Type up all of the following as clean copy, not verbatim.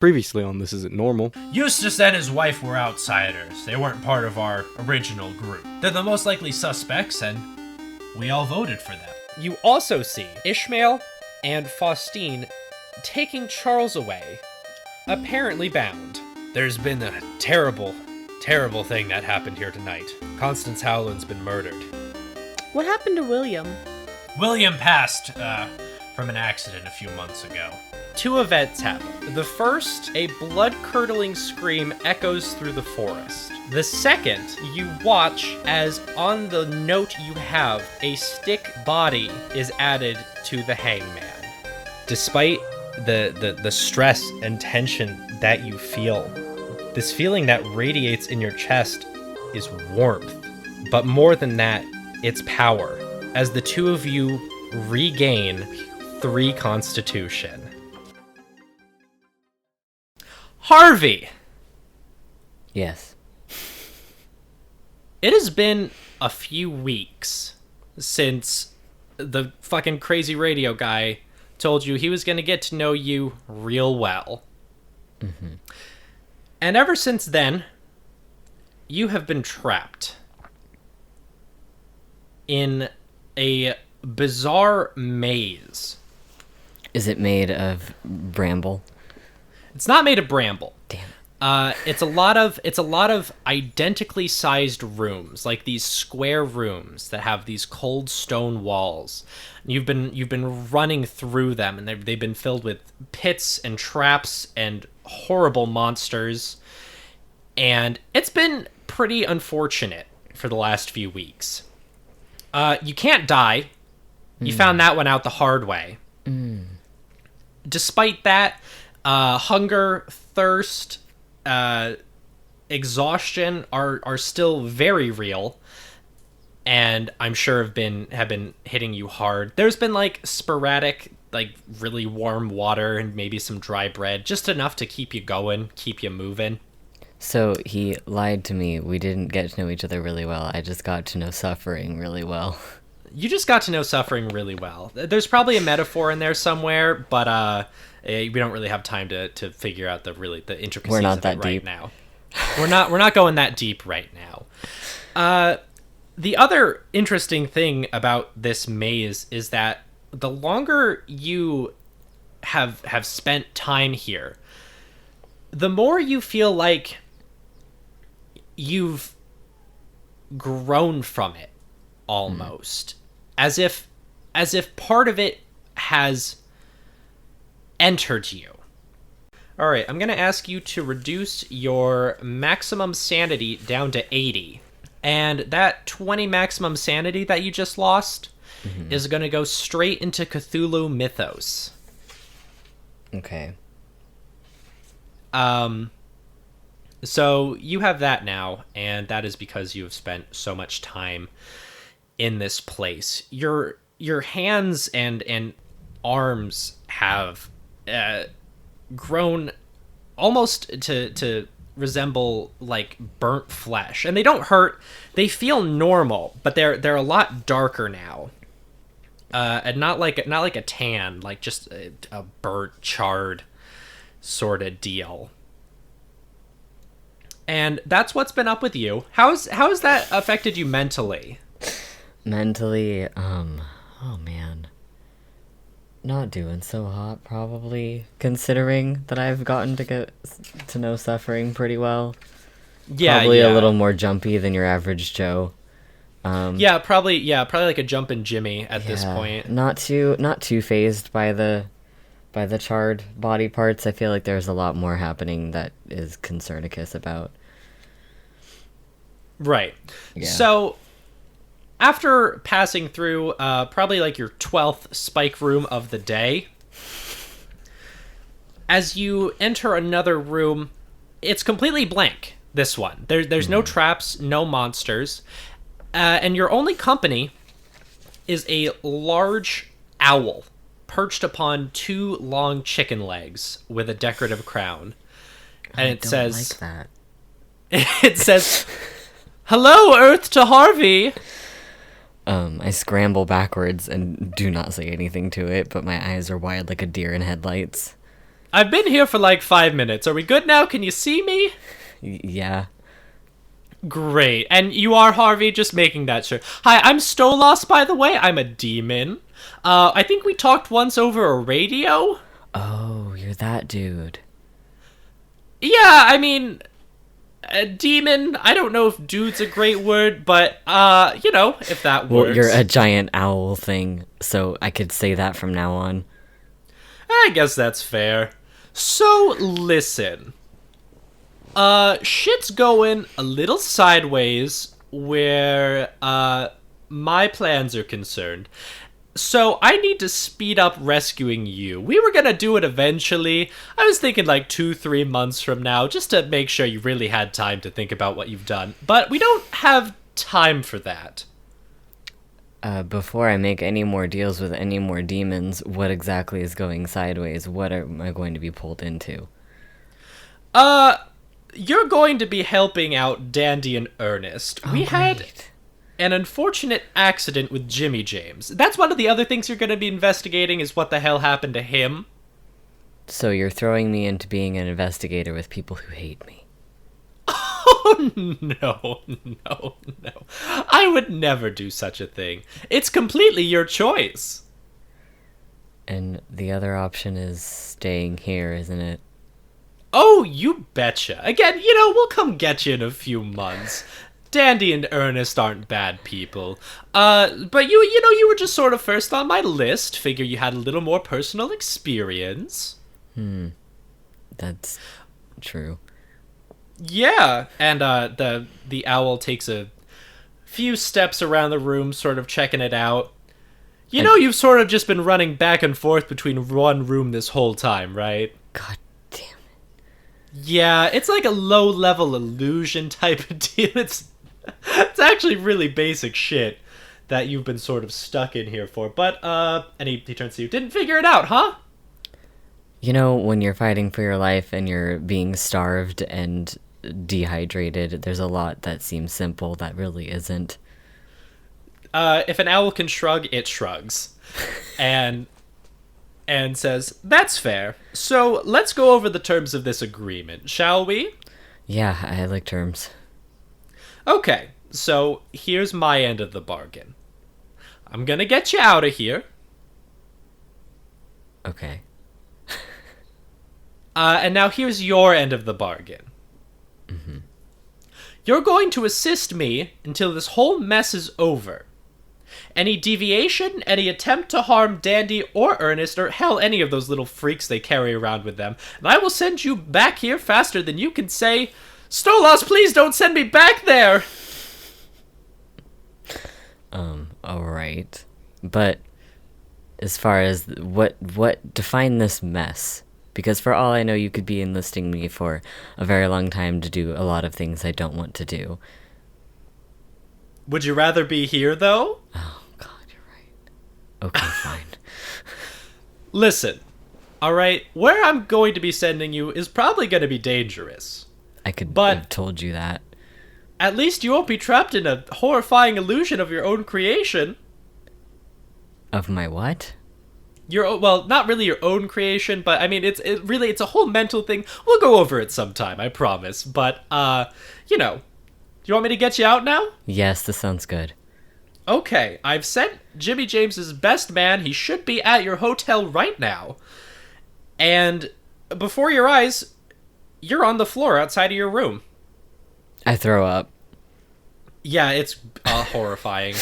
Previously on This Isn't Normal. Eustace and his wife were outsiders. They weren't part of our original group. They're the most likely suspects, and we all voted for them. You also see Ishmael and Faustine taking Charles away, apparently bound. There's been a terrible, terrible thing that happened here tonight. Constance Howland's been murdered. What happened to William? William passed from an accident a few months ago. Two events happen. The first, a blood-curdling scream echoes through the forest. The second, you watch as on the note you have, a stick body is added to the hangman. Despite the stress and tension that you feel, this feeling that radiates in your chest is warmth. But more than that, it's power, as the two of you regain 3 constitution. Harvey! Yes. It has been a few weeks since the fucking crazy radio guy told you he was going to get to know you real well. Mm-hmm. And ever since then, you have been trapped in a bizarre maze. Is it made of bramble? It's not made of bramble. Damn. It's a lot of identically sized rooms, like these square rooms that have these cold stone walls. You've been running through them, and they've been filled with pits and traps and horrible monsters. And it's been pretty unfortunate for the last few weeks. You can't die. You found that one out the hard way. Despite that, hunger, thirst, exhaustion are still very real, and I'm sure have been hitting you hard. There's been like sporadic, like really warm water and maybe some dry bread, just enough to keep you going, keep you moving. So he lied to me. We didn't get to know each other really well. I just got to know suffering really well. You just got to know suffering really well. There's probably a metaphor in there somewhere, but we don't really have time to figure out the intricacies We're not of that it right deep. now. We're not going that deep right now. The other interesting thing about this maze is that the longer you have spent time here, the more you feel like you've grown from it almost. As if part of it has entered you. All right, I'm going to ask you to reduce your maximum sanity down to 80. And that 20 maximum sanity that you just lost is going to go straight into Cthulhu Mythos. Okay. So you have that now, and that is because you have spent so much time in this place. Your hands and arms have grown almost to resemble like burnt flesh, and they don't hurt. They feel normal, but they're a lot darker now, and not like a tan, like just a burnt, charred sort of deal. And that's what's been up with you. How's that affected you mentally? Mentally, oh man. Not doing so hot, probably, considering that I've gotten to get to know suffering pretty well. Yeah, probably yeah. a little more jumpy than your average Joe. Probably like a jumping Jimmy at this point. Not too phased by the charred body parts. I feel like there's a lot more happening that is concernicus about. Right. Yeah. So after passing through probably like your 12th spike room of the day, as you enter another room, it's completely blank, this one. There's no traps, no monsters, and your only company is a large owl perched upon 2 long chicken legs with a decorative crown. And I don't like that. It says, "Hello, Earth to Harvey." I scramble backwards and do not say anything to it, but my eyes are wide like a deer in headlights. I've been here for like 5 minutes. Are we good now? Can you see me? Yeah. Great. And you are Harvey, just making that sure. Hi, I'm Stolas, by the way. I'm a demon. I think we talked once over a radio. Oh, you're that dude. Yeah, I mean, a demon. I don't know if dude's a great word, but, if that Well, works. you're a giant owl thing, so I could say that from now on. I guess that's fair. So, listen. Shit's going a little sideways where, my plans are concerned. So, I need to speed up rescuing you. We were gonna do it eventually. I was thinking like 2-3 months from now, just to make sure you really had time to think about what you've done. But we don't have time for that. Before I make any more deals with any more demons, what exactly is going sideways? What am I going to be pulled into? You're going to be helping out Dandy and Ernest. We had Great. an unfortunate accident with Jimmy James. That's one of the other things you're going to be investigating is what the hell happened to him. So you're throwing me into being an investigator with people who hate me. Oh, no. I would never do such a thing. It's completely your choice. And the other option is staying here, isn't it? Oh, you betcha. Again, we'll come get you in a few months. Dandy and Ernest aren't bad people. But you were just sort of first on my list. Figure you had a little more personal experience. That's true. Yeah, and the owl takes a few steps around the room, sort of checking it out. You've sort of just been running back and forth between one room this whole time, right? God damn it. Yeah, it's like a low-level illusion type of deal. It's actually really basic shit that you've been sort of stuck in here for. But, and he turns to you, didn't figure it out, huh? You know, when you're fighting for your life and you're being starved and dehydrated, there's a lot that seems simple that really isn't. If an owl can shrug, it shrugs. And says, that's fair. So let's go over the terms of this agreement, shall we? Yeah, I like terms. Okay, so here's my end of the bargain. I'm gonna get you out of here. Okay. And now here's your end of the bargain. You're going to assist me until this whole mess is over. Any deviation, any attempt to harm Dandy or Ernest, or hell, any of those little freaks they carry around with them, and I will send you back here faster than you can say, Stolas, please don't send me back there! Alright. But as far as what define this mess? Because for all I know, you could be enlisting me for a very long time to do a lot of things I don't want to do. Would you rather be here, though? Oh, God, you're right. Okay, fine. Listen, alright, where I'm going to be sending you is probably going to be dangerous. I could But- have told you that. At least you won't be trapped in a horrifying illusion of your own creation. Of my what? Well, not really your own creation, but I mean, it's a whole mental thing. We'll go over it sometime, I promise. But, do you want me to get you out now? Yes, this sounds good. Okay, I've sent Jimmy James's best man. He should be at your hotel right now. And before your eyes, you're on the floor outside of your room. I throw up. Yeah, it's horrifying.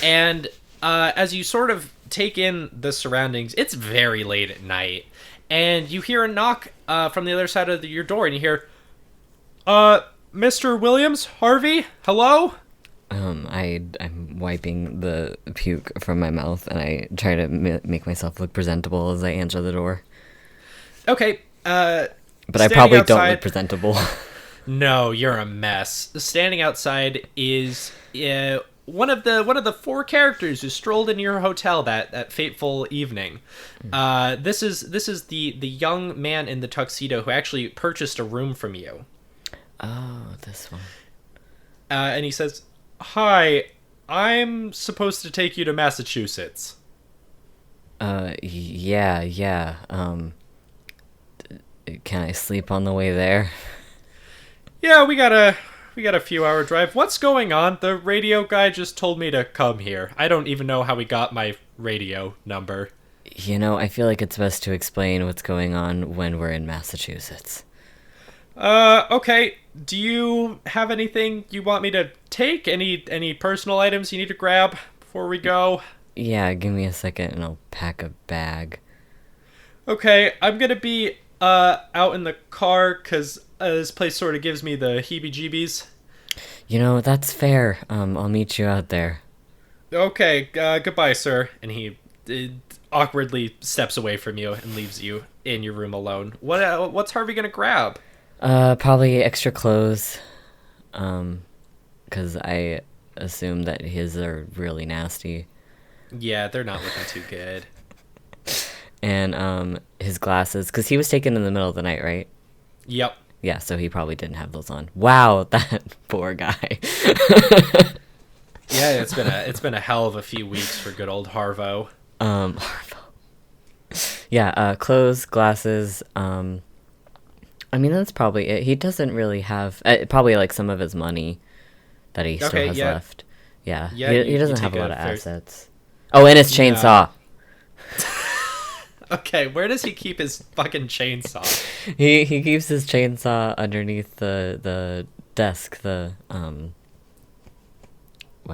And as you sort of take in the surroundings, it's very late at night, and you hear a knock from the other side of your door, and you hear, Mr. Williams, Harvey, hello? I'm wiping the puke from my mouth, and I try to make myself look presentable as I answer the door. Okay, But I standing probably don't outside- look presentable. No, you're a mess. Standing outside is one of the four characters who strolled into your hotel that fateful evening. This is the young man in the tuxedo who actually purchased a room from you. Oh, this one. And he says, "Hi, I'm supposed to take you to Massachusetts." Yeah. Can I sleep on the way there? Yeah, we got a few hour drive. What's going on? The radio guy just told me to come here. I don't even know how he got my radio number. I feel like it's best to explain what's going on when we're in Massachusetts. Okay. Do you have anything you want me to take? Any personal items you need to grab before we go? Yeah, give me a second and I'll pack a bag. Okay, I'm gonna be out in the car because this place sort of gives me the heebie-jeebies. That's fair. I'll meet you out there. Okay, goodbye, sir. And he awkwardly steps away from you and leaves you in your room alone. What's Harvey gonna grab? Probably extra clothes. 'Cause I assume that his are really nasty. Yeah, they're not looking too good. And his glasses, 'cause he was taken in the middle of the night, right? Yep. Yeah, so he probably didn't have those on. Wow, that poor guy. Yeah, it's been a hell of a few weeks for good old Harvo. Harvo. Yeah, clothes, glasses. I mean, that's probably it. He doesn't really have probably like some of his money that he still has left. Yeah, Yeah, he you doesn't take have a lot a of fair- assets. Oh, and his chainsaw. Okay, where does he keep his fucking chainsaw? He keeps his chainsaw underneath the desk. Why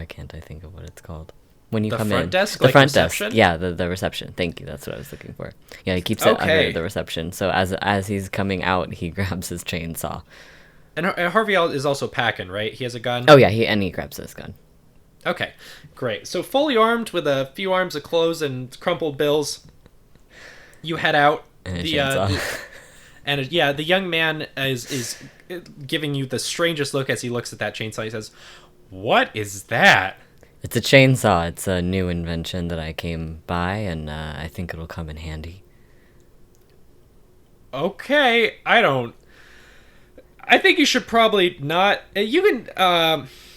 can't I think of what it's called? When you The come front in, desk, the like front reception? desk. Yeah, the reception. Thank you. That's what I was looking for. Yeah, he keeps it Okay. under the reception. So as he's coming out, he grabs his chainsaw. And Harvey is also packing, right? He has a gun? Oh yeah, he grabs his gun. Okay, great. So fully armed with a few arms of clothes and crumpled bills, you head out. And a chainsaw. The young man is giving you the strangest look as he looks at that chainsaw. He says, "What is that?" It's a chainsaw. It's a new invention that I came by, and I think it'll come in handy. Okay, I think you should probably not. You can.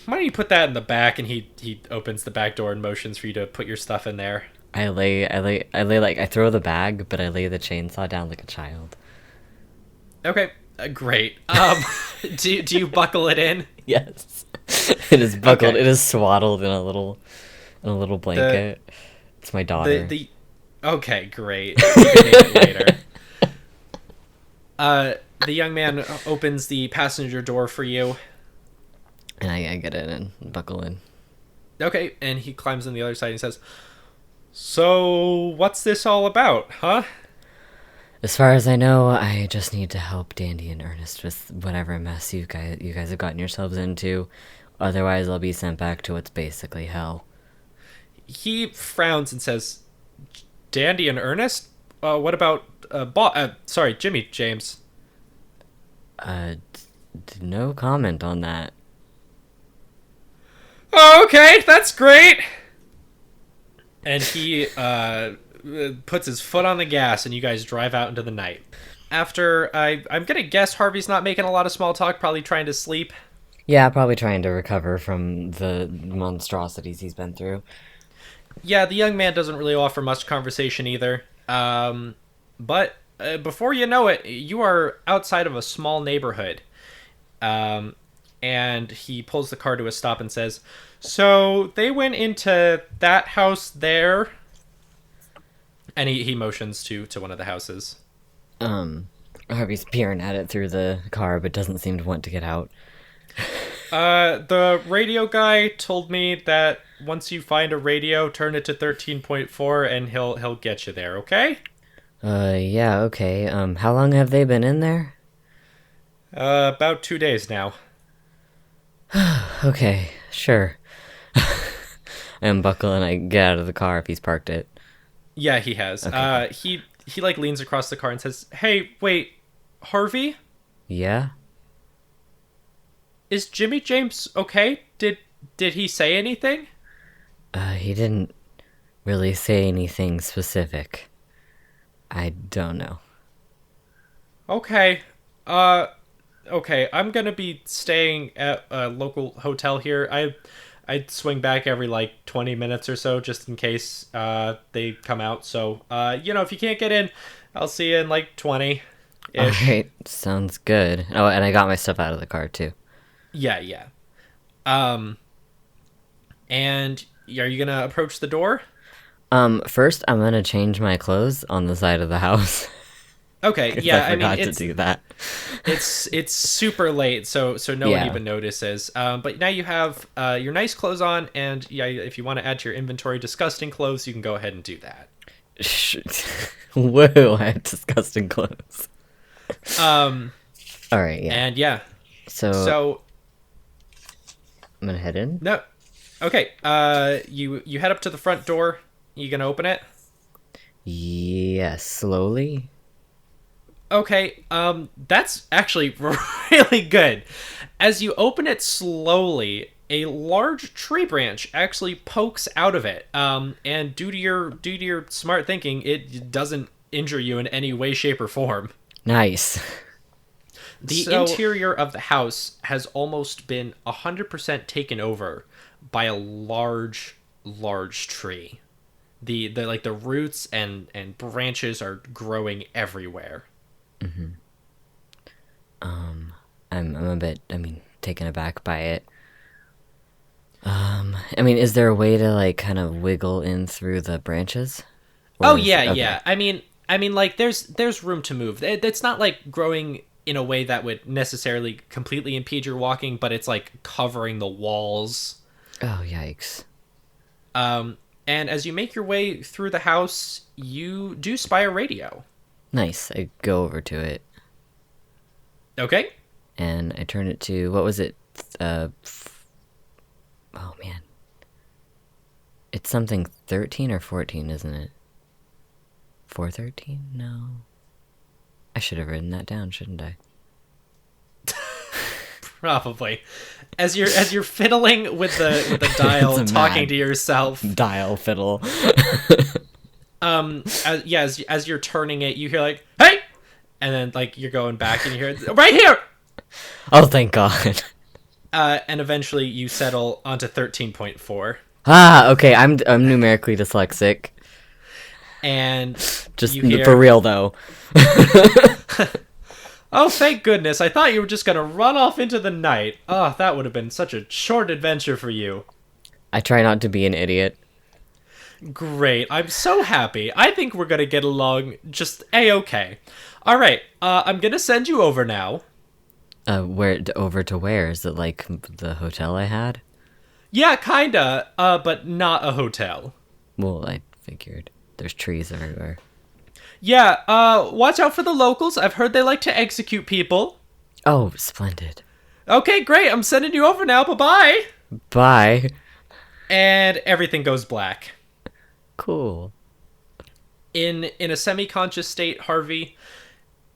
Why don't you put that in the back? And he opens the back door and motions for you to put your stuff in there. I throw the bag, but I lay the chainsaw down like a child. Okay, great. Do you buckle it in? Yes, it is buckled. Okay. It is swaddled in a little blanket. It's my daughter. Okay, great. You can name it later. The young man opens the passenger door for you. And I get in and buckle in. Okay, and he climbs on the other side and says, "So, what's this all about, huh?" As far as I know, I just need to help Dandy and Ernest with whatever mess you guys have gotten yourselves into. Otherwise, I'll be sent back to what's basically hell. He frowns and says, "Dandy and Ernest? What about Jimmy James?" No comment on that. "Oh, okay, that's great." And he puts his foot on the gas, and you guys drive out into the night. After I'm gonna guess Harvey's not making a lot of small talk, probably trying to sleep. Yeah, probably trying to recover from the monstrosities he's been through. Yeah, the young man doesn't really offer much conversation either. But before you know it, you are outside of a small neighborhood. And he pulls the car to a stop and says, "So they went into that house there?" And he motions to one of the houses. Harvey's peering at it through the car, but doesn't seem to want to get out. The radio guy told me that once you find a radio, turn it to 13.4 and he'll get you there, okay? Yeah, okay. How long have they been in there? About 2 days now. Okay, sure. I unbuckle and I get out of the car if he's parked it. Yeah, he has. Okay. He like leans across the car and says, "Hey, wait, Harvey? Yeah? Is Jimmy James okay? Did he say anything?" He didn't really say anything specific. I don't know. Okay. Okay, I'm gonna be staying at a local hotel here. I swing back every like 20 minutes or so just in case they come out. So, if you can't get in, I'll see you in like 20-ish. Alright, sounds good. Oh, and I got my stuff out of the car too. Yeah. And are you gonna approach the door? First I'm gonna change my clothes on the side of the house. Okay, 'Cause I forgot to do that. It's super late, so no one Yeah. even notices. But now you have your nice clothes on, and yeah, if you want to add to your inventory disgusting clothes, you can go ahead and do that. Whoa, I have disgusting clothes. Um, Alright, yeah. and yeah, So I'm gonna head in. no, okay. You head up to the front door. You gonna open it? Yes, slowly. Okay, that's actually really good. As you open it slowly, a large tree branch actually pokes out of it. And due to your smart thinking, it doesn't injure you in any way, shape, or form. Nice. The interior of the house has almost been 100% taken over by a large tree. The roots and branches are growing everywhere. I'm a bit, taken aback by it. Is there a way to like kind of wiggle in through the branches? Oh Or is- yeah, okay. yeah. Like there's room to move. It's not like growing in a way that would necessarily completely impede your walking, but it's like covering the walls. Oh, yikes. And as you make your way through the house, you do spy a radio. Nice. I go over to it Okay. and I turn it to, what was it? Oh man. It's something 13 or 14, isn't it? 413? No. I should have written that down, shouldn't I? Probably. As you're fiddling with the dial, It's a talking mad to yourself. Dial fiddle. As you're turning it, you hear like, "Hey!" And then like you're going back and you hear right here. Oh, thank God. And eventually you settle onto 13.4. Ah, okay, I'm numerically dyslexic. And Just you hear, for real though. "Oh, thank goodness. I thought you were just going to run off into the night. Oh, that would have been such a short adventure for you." I try not to be an idiot. Great. I'm so happy. I think we're going to get along just A-okay. All right. I'm going to send you over now. Over to where? Is it like the hotel I had? Yeah, kinda, but not a hotel. Well, I figured. There's trees everywhere. Yeah, watch out for the locals. I've heard they like to execute people. Oh, splendid. Okay, great. I'm sending you over now. Bye-bye. Bye. And everything goes black. Cool. In a semi-conscious state, Harvey,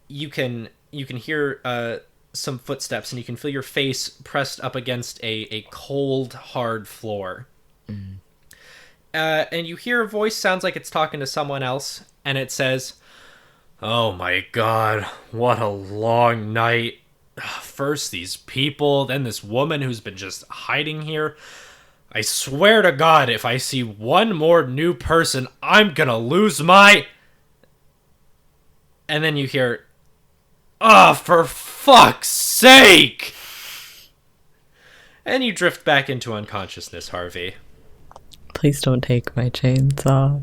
you can hear some footsteps and you can feel your face pressed up against a cold, hard floor. And you hear a voice, sounds like it's talking to someone else, and it says, "Oh my God, what a long night. First these people, then this woman who's been just hiding here. I swear to God, if I see one more new person, I'm gonna lose my..." And then you hear, "Oh, for fuck's sake!" And you drift back into unconsciousness, Harvey. Please don't take my chainsaw.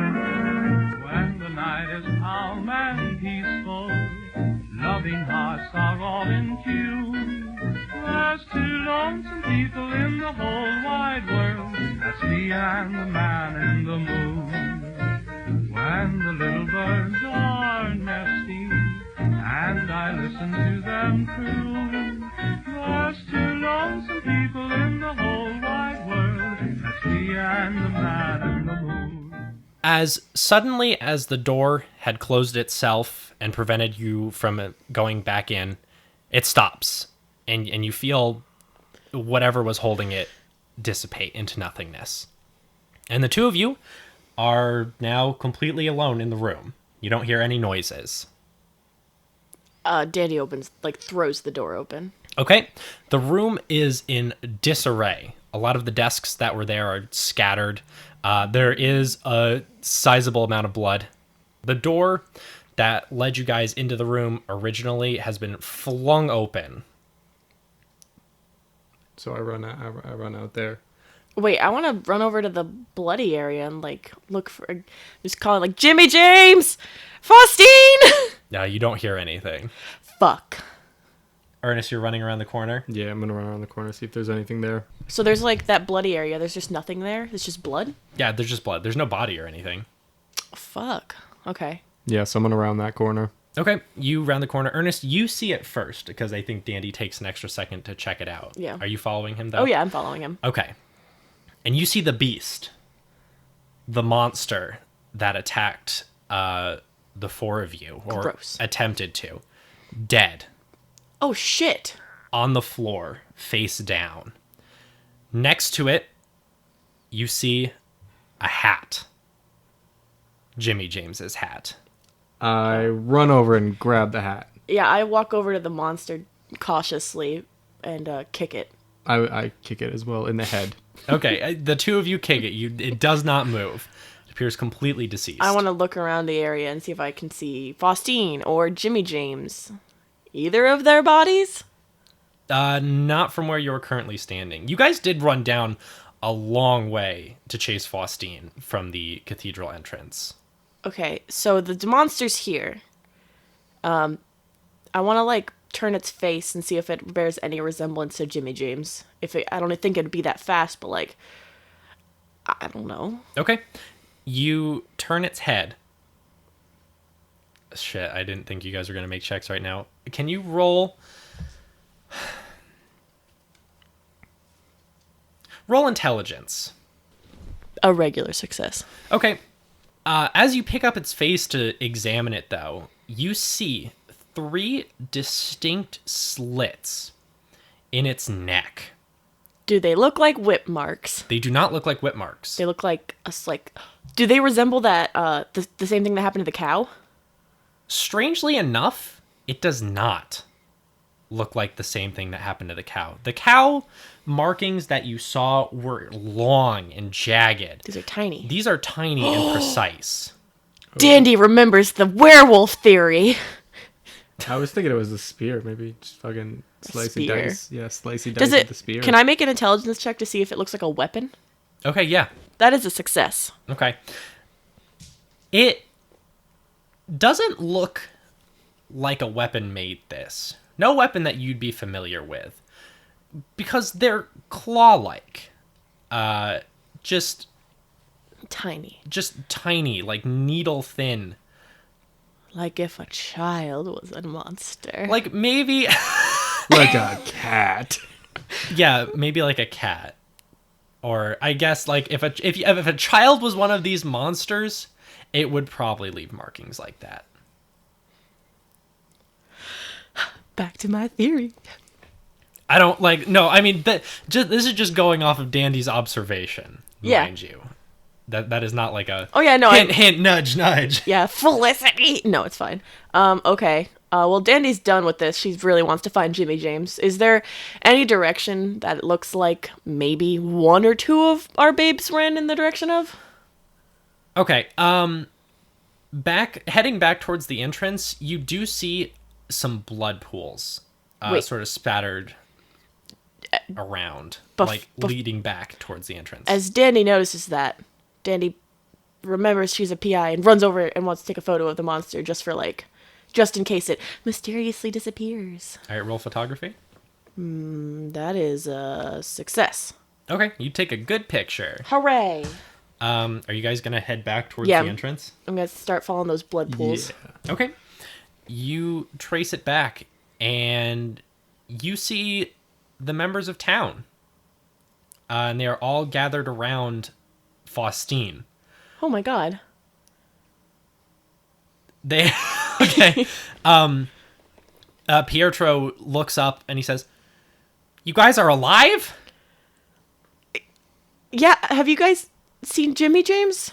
When the night is calm and peaceful, loving hearts are all in tune. There's two lonesome people in the whole wide world. That's me and the man in the moon. When the little birds are nesting and I listen to them croon, there's two lonesome people in the whole wide world. That's me and the man in the moon. As suddenly as the door had closed itself and prevented you from going back in, it stops, and you feel whatever was holding it dissipate into nothingness. And the two of you are now completely alone in the room. You don't hear any noises. Dandy throws the door open. Okay. The room is in disarray. A lot of the desks that were there are scattered. There is a sizable amount of blood. The door that led you guys into the room originally has been flung open. So I run out there. Wait, I want to run over to the bloody area and look for, just call it Jimmy James, Faustine. No, you don't hear anything. Fuck. Ernest, you're running around the corner. Yeah, I'm gonna run around the corner, see if there's anything there. So there's that bloody area. There's just nothing there. It's just blood. Yeah, there's just blood. There's no body or anything. Fuck. Okay. Yeah, someone around that corner. Okay, you round the corner. Ernest, you see it first because I think Dandy takes an extra second to check it out. Yeah. Are you following him though? Oh yeah, I'm following him. Okay. And you see the beast, the monster that attacked the four of you, or Gross. attempted to, dead, Oh shit. on the floor, face down. Next to it, you see a hat. Jimmy James's hat. I run over and grab the hat. Yeah, I walk over to the monster cautiously and kick it. I kick it as well in the head. Okay, the two of you kick it. It does not move. It appears completely deceased. I want to look around the area and see if I can see Faustine or Jimmy James. Either of their bodies? Not from where you're currently standing. You guys did run down a long way to chase Faustine from the cathedral entrance. Okay, so the monster's here. I want to turn its face and see if it bears any resemblance to Jimmy James. I don't think it'd be that fast, but I don't know. Okay. You turn its head. Shit, I didn't think you guys were going to make checks right now. Can you roll... Roll intelligence. A regular success. Okay. As you pick up its face to examine it, though, you see 3 distinct slits in its neck. Do they look like whip marks? They do not look like whip marks. They look like do they resemble that the same thing that happened to the cow? Strangely enough, it does not look like the same thing that happened to the cow. The cow markings that you saw were long and jagged. These are tiny. These are tiny and precise. Dandy remembers the werewolf theory. I was thinking it was a spear. Maybe just fucking slicey spear. dice. Yeah, slicey dice Does with it? the spear. Can I make an intelligence check to see if it looks like a weapon? Okay, yeah. That is a success. Okay. It doesn't look like a weapon made this. No weapon that you'd be familiar with. Because they're claw-like. Just Tiny. tiny, like needle thin. Like if a child was a monster. Like maybe... Like a cat. Yeah, maybe like a cat. Or I guess if a child was one of these monsters, it would probably leave markings like that. Back to my theory. I don't no, I mean this is just going off of Dandy's observation, Yeah. mind you. That is not like a Oh yeah, no. hint, nudge, nudge. Yeah, Felicity. No, it's fine. Okay. Well, Dandy's done with this. She really wants to find Jimmy James. Is there any direction that it looks like maybe one or two of our babes ran in the direction of? Okay, heading back towards the entrance, you do see some blood pools sort of spattered around, leading back towards the entrance. As Dandy notices that, Dandy remembers she's a PI and runs over and wants to take a photo of the monster just in case it mysteriously disappears. All right, roll photography. That is a success. Okay, you take a good picture. Hooray! Are you guys gonna head back towards Yeah. the entrance? I'm going to start following those blood pools. Yeah. Okay. You trace it back, and you see the members of town. And they are all gathered around Faustine. Oh my god. They... Okay. Pietro looks up, and he says, "You guys are alive?" Yeah, have you guys seen Jimmy James?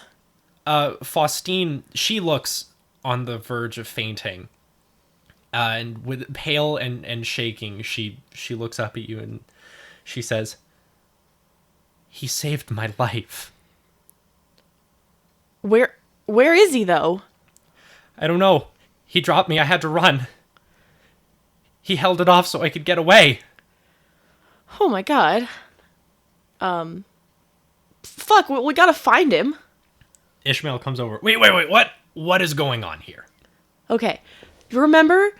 Faustine, she looks on the verge of fainting. And with pale and shaking, she looks up at you and she says, "He saved my life." Where is he though? I don't know. He dropped me. I had to run. He held it off so I could get away. Oh my god. Fuck, we gotta find him. Ishmael comes over. Wait, what? What is going on here? Okay. You remember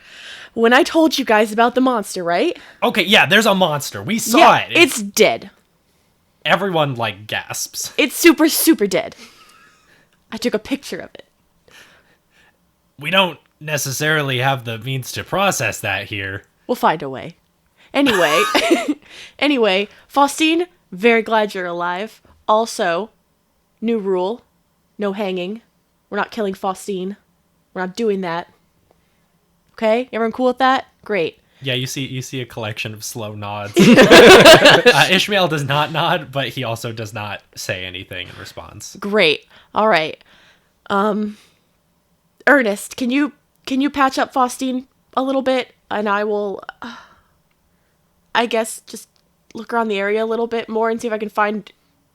when I told you guys about the monster, right? Okay, yeah, there's a monster. We saw Yeah, it. it's dead. Everyone, like, gasps. It's super, super dead. I took a picture of it. We don't necessarily have the means to process that here. We'll find a way. Anyway, Faustine, very glad you're alive. Also, new rule, no hanging. We're not killing Faustine. We're not doing that. Okay? Everyone cool with that? Great. Yeah, you see a collection of slow nods. Ishmael does not nod, but he also does not say anything in response. Great. All right. Ernest, can you patch up Faustine a little bit, and I will, I guess, just look around the area a little bit more and see if I can find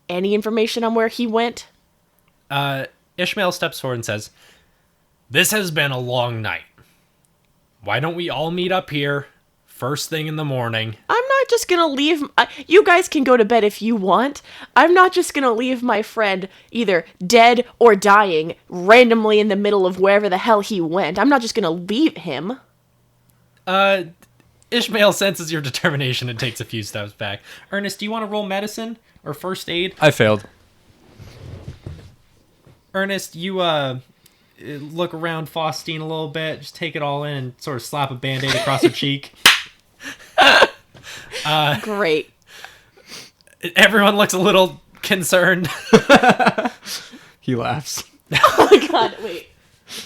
any information on where he went. Ishmael steps forward and says, "This has been a long night. Why don't we all meet up here first thing in the morning?" I'm not just gonna leave. You guys can go to bed if you want. I'm not just gonna leave my friend either dead or dying randomly in the middle of wherever the hell he went. I'm not just gonna leave him. Ishmael senses your determination and takes a few steps back. Ernest, do you want to roll medicine or first aid? I failed. Ernest, you look around Faustine a little bit, just take it all in and sort of slap a band-aid across her cheek. Great. Everyone looks a little concerned. He laughs. Oh my god, wait.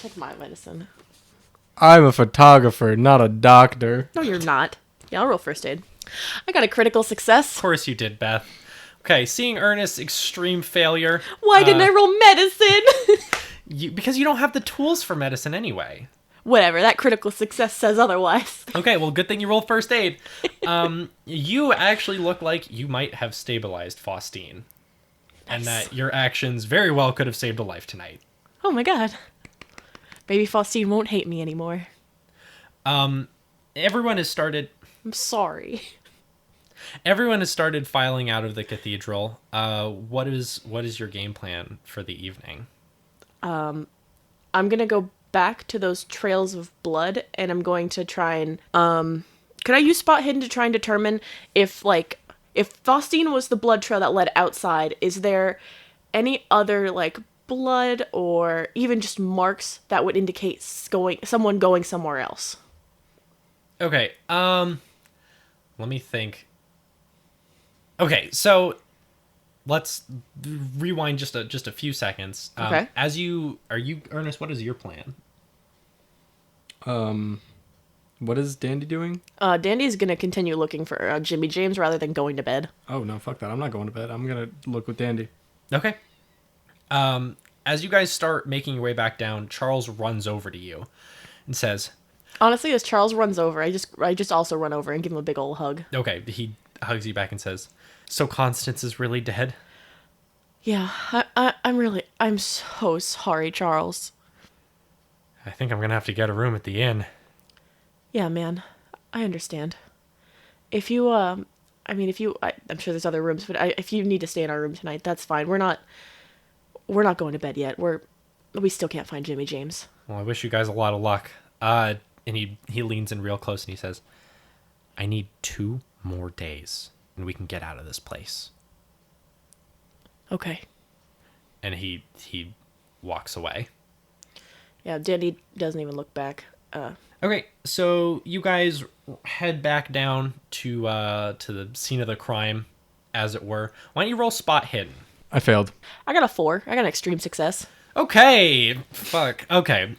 Take my medicine. I'm a photographer, not a doctor. No, you're not. Yeah, I'll roll first aid. I got a critical success. Of course you did, Beth. Okay, seeing Ernest's extreme failure. Why didn't I roll medicine? Because you don't have the tools for medicine anyway. Whatever, that critical success says otherwise. Okay, well, good thing you rolled first aid. You actually look like you might have stabilized Faustine. Nice. And that your actions very well could have saved a life tonight. Oh my god. Maybe Faustine won't hate me anymore. Everyone has started I'm sorry. filing out of the cathedral. What is your game plan for the evening? I'm gonna go back to those trails of blood, and I'm going to try and could I use spot hidden to try and determine if Faustine was the blood trail that led outside, is there any other like blood or even just marks that would indicate someone going somewhere else? Okay, let me think. Okay, so let's rewind just a few seconds. Okay. Ernest, what is your plan? What is Dandy doing? Dandy's gonna continue looking for Jimmy James rather than going to bed. Oh, no, fuck that. I'm not going to bed. I'm gonna look with Dandy. Okay. As you guys start making your way back down, Charles runs over to you and says, Honestly, as Charles runs over, I just also run over and give him a big old hug. okay, he hugs you back and says, "So Constance is really dead?" Yeah, I'm so sorry, Charles. I think I'm gonna have to get a room at the inn. Yeah, man, I understand. If you, I'm sure there's other rooms, but if you need to stay in our room tonight, that's fine. We're not going to bed yet. We still can't find Jimmy James. Well, I wish you guys a lot of luck. And he leans in real close and he says, "I need 2 more days and we can get out of this place." Okay. And he walks away. Yeah, Dandy doesn't even look back. Okay, so you guys head back down to the scene of the crime, as it were. Why don't you roll spot hidden? I failed. I got a 4. I got an extreme success. Okay. Fuck. Okay.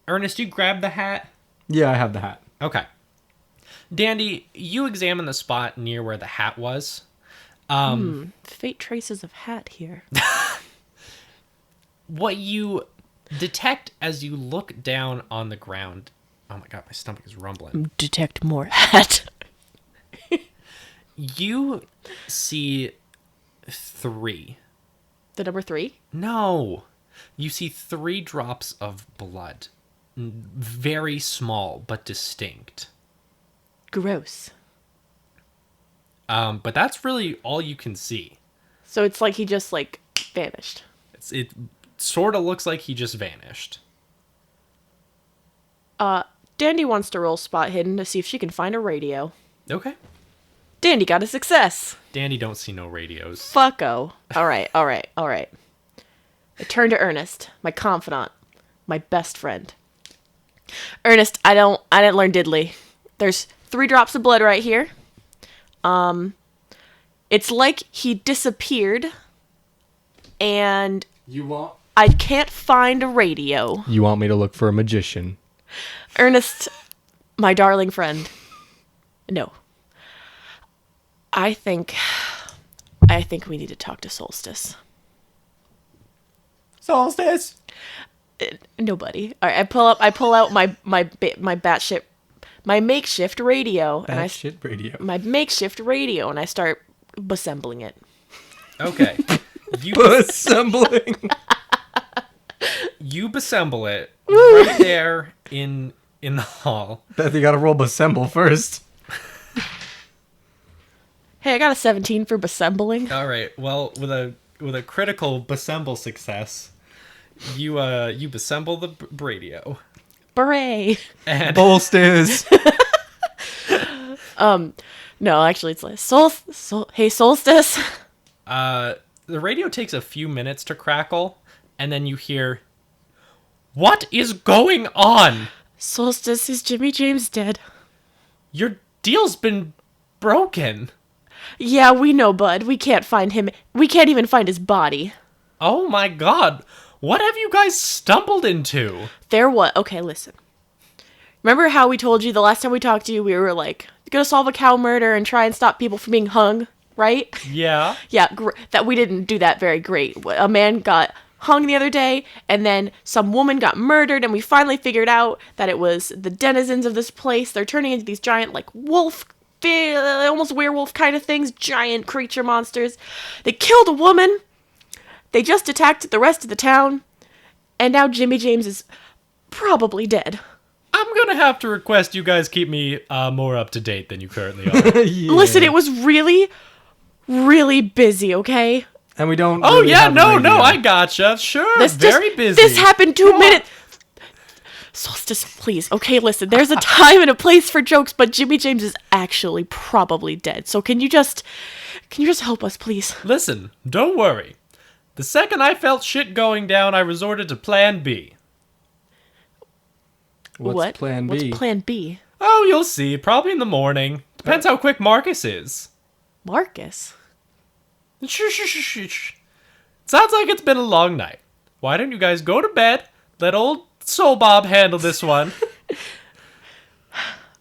Ernest, you grab the hat? Yeah, I have the hat. Okay. Dandy, you examine the spot near where the hat was. Fate traces of hat here. What you detect as you look down on the ground Oh my god, my stomach is rumbling. Detect more hat. You see 3. The number 3? No. You see 3 drops of blood. Very small, but distinct. Gross. But that's really all you can see. So it's like he just, like, vanished. It sort of looks like he just vanished. Dandy wants to roll spot hidden to see if she can find a radio. Okay. Dandy got a success. Danny don't see no radios. Fucko. All right. I turn to Ernest, my confidant, my best friend. Ernest, I didn't learn diddly. There's 3 drops of blood right here. It's like he disappeared, and I can't find a radio. You want me to look for a magician? Ernest, my darling friend. No. I think we need to talk to Solstice. Solstice. Nobody. All right, I pull out my makeshift radio, and my makeshift radio, and I start assembling it. Okay. Assembling. You assemble it right there in the hall. Beth, you gotta roll assemble first. Hey, I got a 17 for assembling. All right. Well, with a critical assemble success, you assemble the radio. Beret. And Bolsters. No, actually, it's like hey, Solstice. the radio takes a few minutes to crackle, and then you hear, "What is going on? Solstice, is Jimmy James dead?" Your deal's been broken." Yeah, we know, bud. We can't find him. We can't even find his body. Oh my god. What have you guys stumbled into? Okay, listen. Remember how we told you the last time we talked to you, we were like, gonna solve a cow murder and try and stop people from being hung, right? Yeah. Yeah, that we didn't do that very great. A man got hung the other day, and then some woman got murdered, and we finally figured out that it was the denizens of this place. They're turning into these giant, like, almost werewolf kind of things, giant creature monsters. They killed a woman. They just attacked the rest of the town, and now Jimmy James is probably dead. I'm gonna have to request you guys keep me more up to date than you currently are. Yeah. Listen, it was really, really busy, okay? And we don't. Oh really yeah, have a no, radio. I gotcha. Sure, This very busy. This happened 2 minutes. Solstice, please. Okay, listen, there's a time and a place for jokes, but Jimmy James is actually probably dead. So can you just help us, please? Listen, don't worry. The second I felt shit going down, I resorted to Plan B. What's Plan B? What's Plan B? Oh, you'll see. Probably in the morning. Depends how quick Marcus is. Marcus? Shh. Sounds like it's been a long night. Why don't you guys go to bed? Let old Soul Bob handle this one.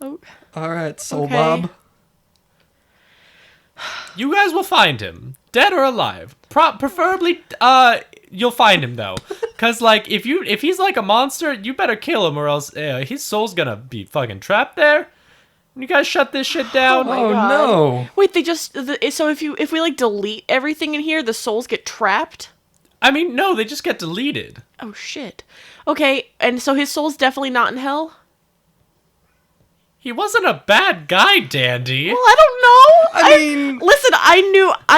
All right, Soul Okay. Bob. You guys will find him, dead or alive. Preferably, you'll find him though, cause like if he's like a monster, you better kill him or else his soul's gonna be fucking trapped there. You guys shut this shit down. my Oh God. no. Wait, so if we like delete everything in here, the souls get trapped? I mean, no, they just get deleted. Oh shit. Okay, and so his soul's definitely not in hell? He wasn't a bad guy, Dandy. Well, I don't know. I mean- listen, I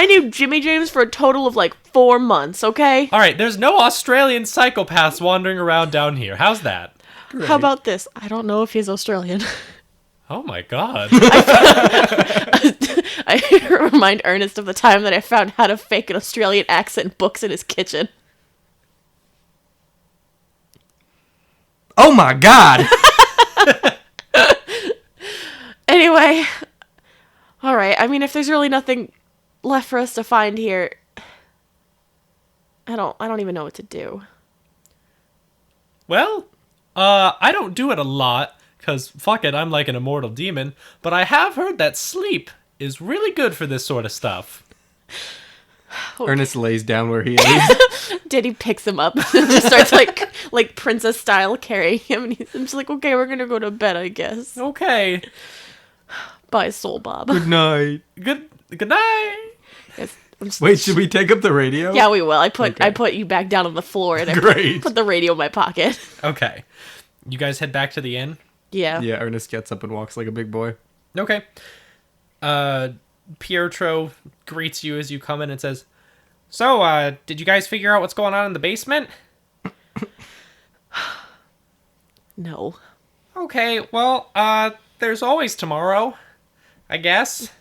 knew Jimmy James for a total of like 4 months, okay? All right, there's no Australian psychopaths wandering around down here. How's that? Great. How about this? I don't know if he's Australian. Oh my god. I remind Ernest of the time that I found how to fake an Australian accent in books in his kitchen. Oh my god. Anyway, all right. I mean, if there's really nothing left for us to find here, I don't even know what to do. Well, I don't do it a lot, because fuck it, I'm like an immortal demon, but I have heard that sleep is really good for this sort of stuff. Ernest lays down where he is. Diddy picks him up and just starts like princess style carrying him, and I'm just like, okay, we're gonna go to bed, I guess. Okay. Bye, Soul Bob. Good night. Good night. Yes, I'm just- Wait, should we take up the radio? Yeah, we will. I put Okay. you back down on the floor and I Great. put the radio in my pocket. Okay. You guys head back to the inn? Yeah. Yeah, Ernest gets up and walks like a big boy. Okay. Pietro greets you as you come in and says, "So, did you guys figure out what's going on in the basement?" No. Okay, well, there's always tomorrow, I guess.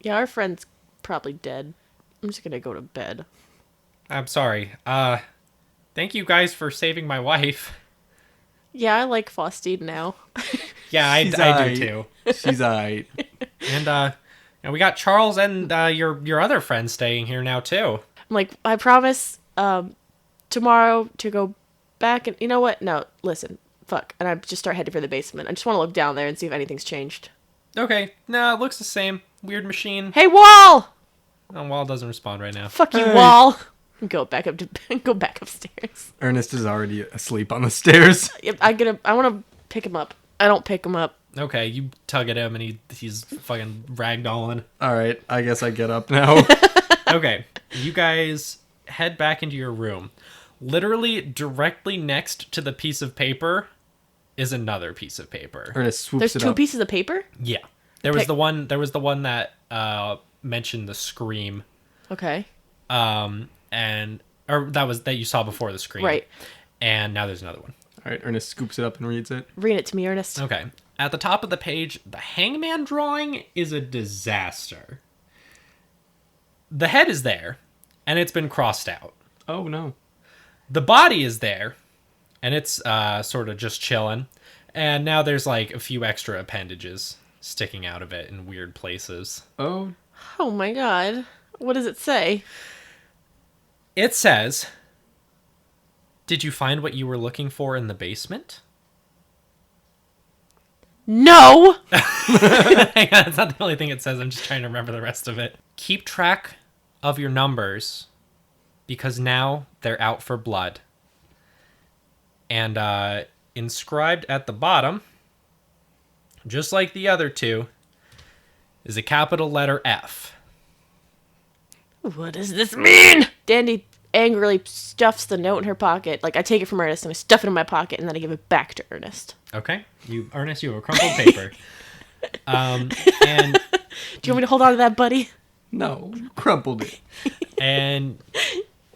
Yeah, our friend's probably dead. I'm just gonna go to bed. I'm sorry. Thank you guys for saving my wife. Yeah, I like Faustine now. Yeah, I She's do aight. too. She's alright. And we got Charles and your other friend staying here now too. I'm like, I promise tomorrow to go back and you know what? No, listen. Fuck. And I just start heading for the basement. I just want to look down there and see if anything's changed. Okay, no, it looks the same. Weird machine. Hey, Wall! Oh, Wall doesn't respond right now. Fuck you, Hey. Wall. Go back upstairs. Ernest is already asleep on the stairs. Yep, I want to pick him up. I don't pick him up. Okay, you tug at him and he's fucking ragdolling. Alright, I guess I get up now. Okay, you guys head back into your room. Literally directly next to the piece of paper is another piece of paper. Ernest swoops There's it two up. pieces of paper? Yeah. There was Pick- the one that mentioned the scream. Okay. That you saw before the scream. Right. And now there's another one. Alright, Ernest scoops it up and reads it. Read it to me, Ernest. Okay. At the top of the page, the hangman drawing is a disaster. The head is there, and it's been crossed out. Oh no. The body is there, and it's sort of just chilling. And now there's like a few extra appendages sticking out of it in weird places. Oh, Oh my god. What does it say? It says, "Did you find what you were looking for in the basement?" No! Hang on, it's not the only thing it says. I'm just trying to remember the rest of it. Keep track of your numbers because now they're out for blood. And inscribed at the bottom, just like the other two, is a capital letter F. What does this mean? Dandy angrily stuffs the note in her pocket. Like, I take it from Ernest and I stuff it in my pocket and then I give it back to Ernest. Okay, Ernest, you have a crumpled paper. And Do you want me to hold on to that, buddy? no. You crumpled it. and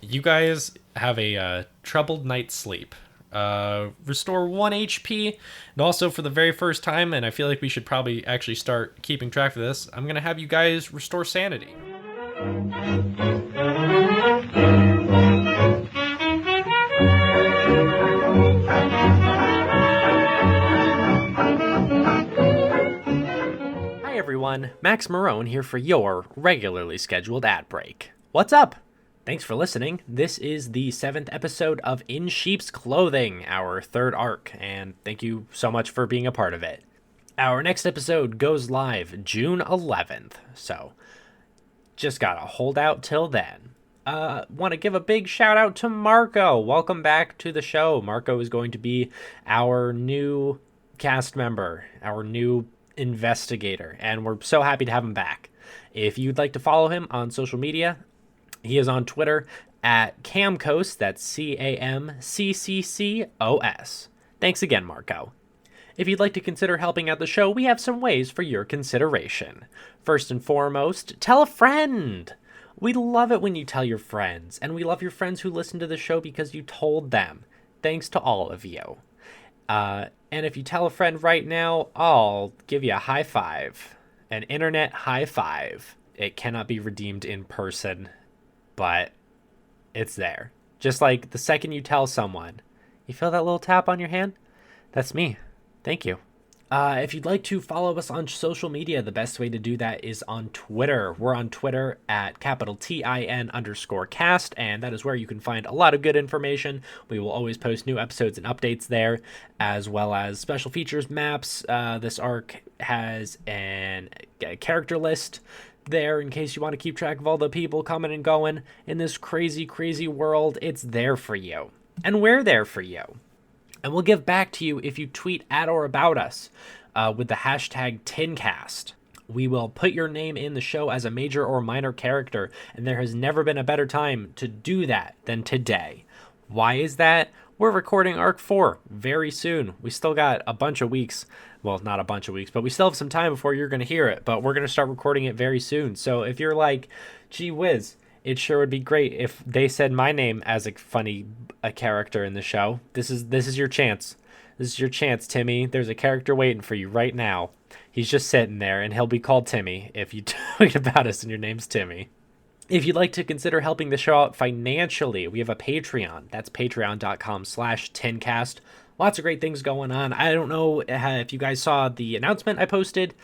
you guys have a troubled night's sleep. Restore 1 HP, and also for the very first time, and I feel like we should probably actually start keeping track of this, I'm gonna have you guys restore sanity. Hi everyone, Max Marone here for your regularly scheduled ad break. What's up? Thanks for listening. This is the 7th episode of In Sheep's Clothing, our third arc, and thank you so much for being a part of it. Our next episode goes live June 11th, so just gotta hold out till then. Want to give a big shout out to Marco. Welcome back to the show. Marco is going to be our new cast member, our new investigator, and we're so happy to have him back. If you'd like to follow him on social media, he is on Twitter at Camcos, that's CAMCCCOS. Thanks again, Marco. If you'd like to consider helping out the show, we have some ways for your consideration. First and foremost, tell a friend. We love it when you tell your friends, and we love your friends who listen to the show because you told them. Thanks to all of you. And if you tell a friend right now, I'll give you a high five. An internet high five. It cannot be redeemed in person, but it's there. Just like the second you tell someone, you feel that little tap on your hand? That's me. Thank you. If you'd like to follow us on social media, the best way to do that is on Twitter. We're on Twitter at @TIN_cast, and that is where you can find a lot of good information. We will always post new episodes and updates there, as well as special features, maps. This arc has a character list there in case you want to keep track of all the people coming and going in this crazy, crazy world. It's there for you. And we're there for you. And we'll give back to you if you tweet at or about us with the hashtag TinCast. We will put your name in the show as a major or minor character, and there has never been a better time to do that than today. Why is that? We're recording Arc 4 very soon. We still got a bunch of weeks. Well, not a bunch of weeks, but we still have some time before you're going to hear it. But we're going to start recording it very soon. So if you're like, gee whiz, it sure would be great if they said my name as a character in the show. This is your chance. This is your chance, Timmy. There's a character waiting for you right now. He's just sitting there, and he'll be called Timmy if you tweet about us and your name's Timmy. If you'd like to consider helping the show out financially, we have a Patreon. That's patreon.com/tincast. Lots of great things going on. I don't know if you guys saw the announcement I posted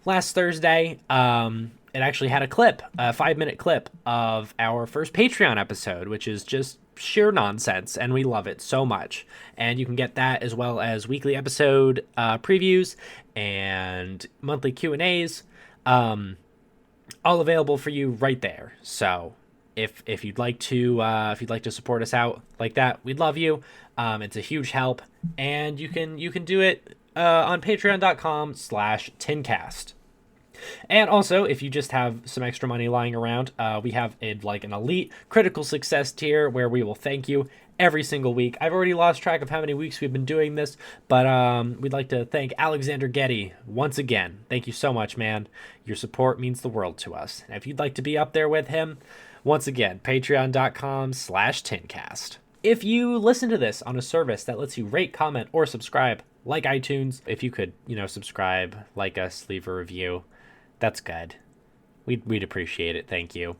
last Thursday. It actually had a 5-minute clip of our first Patreon episode, which is just sheer nonsense, and we love it so much. And you can get that as well as weekly episode previews and monthly Q&As. All available for you right there. So if you'd like to support us out like that, we'd love you. It's a huge help, and you can do it on patreon.com/tincast. And also, if you just have some extra money lying around, we have an elite critical success tier where we will thank you every single week. I've already lost track of how many weeks we've been doing this, but we'd like to thank Alexander Getty once again. Thank you so much, man. Your support means the world to us. And if you'd like to be up there with him, once again, patreon.com/tincast. If you listen to this on a service that lets you rate, comment, or subscribe, like iTunes, if you could, subscribe, like us, leave a review, that's good. We'd appreciate it. Thank you.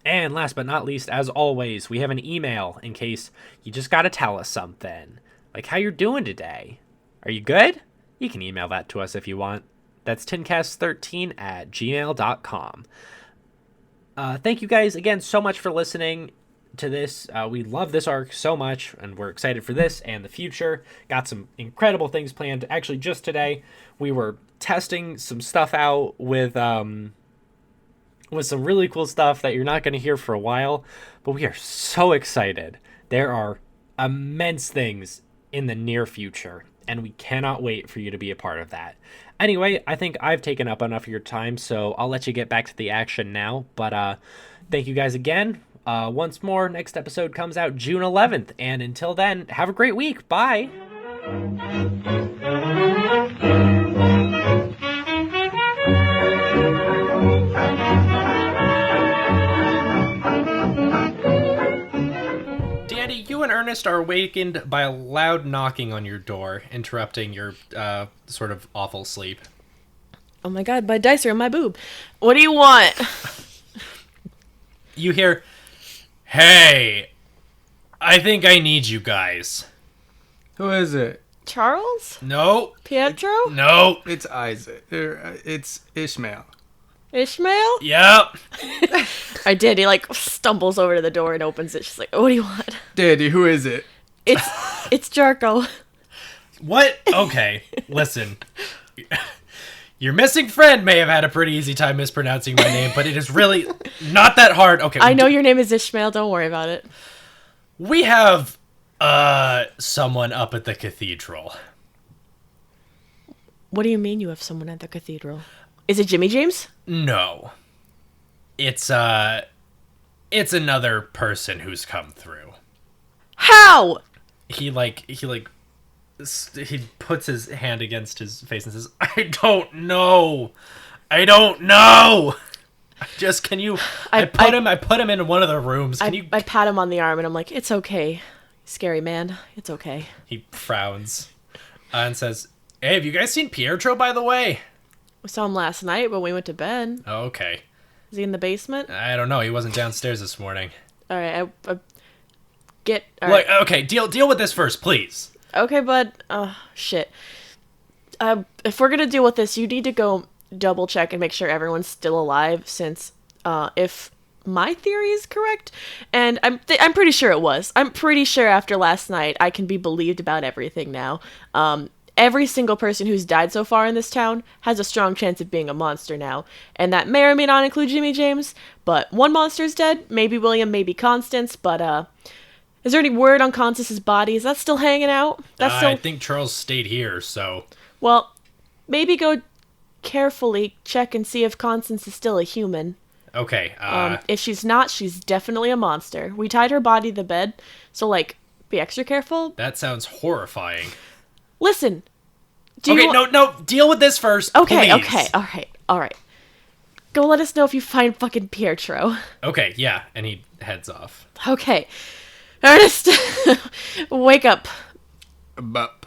And last but not least, as always, we have an email in case you just got to tell us something. Like how you're doing today. Are you good? You can email that to us if you want. That's tincast13@gmail.com. Thank you guys again so much for listening to this. We love this arc so much, and we're excited for this and the future. Got some incredible things planned. Actually, just today, we were testing some stuff out with some really cool stuff that you're not going to hear for a while, but we are so excited. There are immense things in the near future, and we cannot wait for you to be a part of that. Anyway, I think I've taken up enough of your time, so I'll let you get back to the action now. But thank you guys again. Once more, next episode comes out June 11th, and until then, have a great week. Bye! Dandy, you and Ernest are awakened by a loud knocking on your door, interrupting your sort of awful sleep. Oh my god, my dice are in my boob. What do you want? You hear, "Hey, I think I need you guys." Who is it? Charles? No. Pietro? No. It's Isaac. It's Ishmael. Ishmael? Yep. I did. He stumbles over to the door and opens it. She's like, "What do you want?" Daddy, who is it? It's Jarko. What? Okay, listen. Your missing friend may have had a pretty easy time mispronouncing my name, but it is really not that hard. Okay. I know your name is Ishmael. Don't worry about it. We have someone up at the cathedral. What do you mean you have someone at the cathedral? Is it Jimmy James? No. It's another person who's come through. How? He puts his hand against his face and says, I don't know. Just, can you, I put him in one of the rooms. I pat him on the arm and I'm like, "It's okay, scary man. It's okay." He frowns and says, "Hey, have you guys seen Pietro, by the way?" We saw him last night when we went to bed. Oh, okay. Is he in the basement? I don't know. He wasn't downstairs this morning. All right, all Like, right. okay, deal with this first, please. Okay, bud. Shit. If we're gonna deal with this, you need to go double check and make sure everyone's still alive, since if my theory is correct, and I'm pretty sure it was. I'm pretty sure after last night I can be believed about everything now. every single person who's died so far in this town has a strong chance of being a monster now. And that may or may not include Jimmy James, but one monster's dead. Maybe William, maybe Constance, but, is there any word on Constance's body? Is that still hanging out? That's still... I think Charles stayed here, so... Well, maybe go carefully check and see if Constance is still a human. Okay, If she's not, she's definitely a monster. We tied her body to the bed, so, like, be extra careful. that sounds horrifying. Listen. Okay, no, deal with this first, Okay, please. okay, alright. Go let us know if you find fucking Pietro. Okay, yeah, and he heads off. Okay. Ernest, wake up. Bup.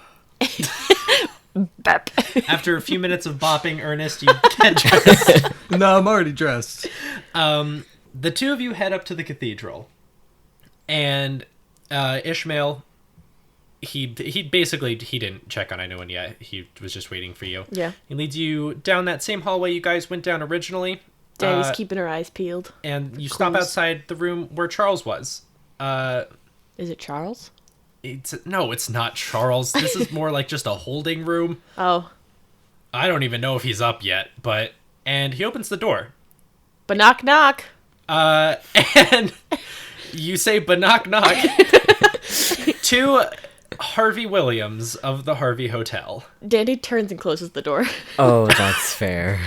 Bep. After a few minutes of bopping, Ernest, you get dressed. No, I'm already dressed. The two of you head up to the cathedral, and Ishmael, he didn't check on anyone yet. He was just waiting for you. Yeah. He leads you down that same hallway you guys went down originally. Daddy's keeping her eyes peeled. And you stop Close. outside the room where Charles was. Is it Charles? No, it's not Charles. This is more like just a holding room. Oh. I don't even know if he's up yet, and he opens the door. But knock knock. And you say, but knock knock, to Harvey Williams of the Harvey Hotel. Dandy turns and closes the door. Oh, that's fair.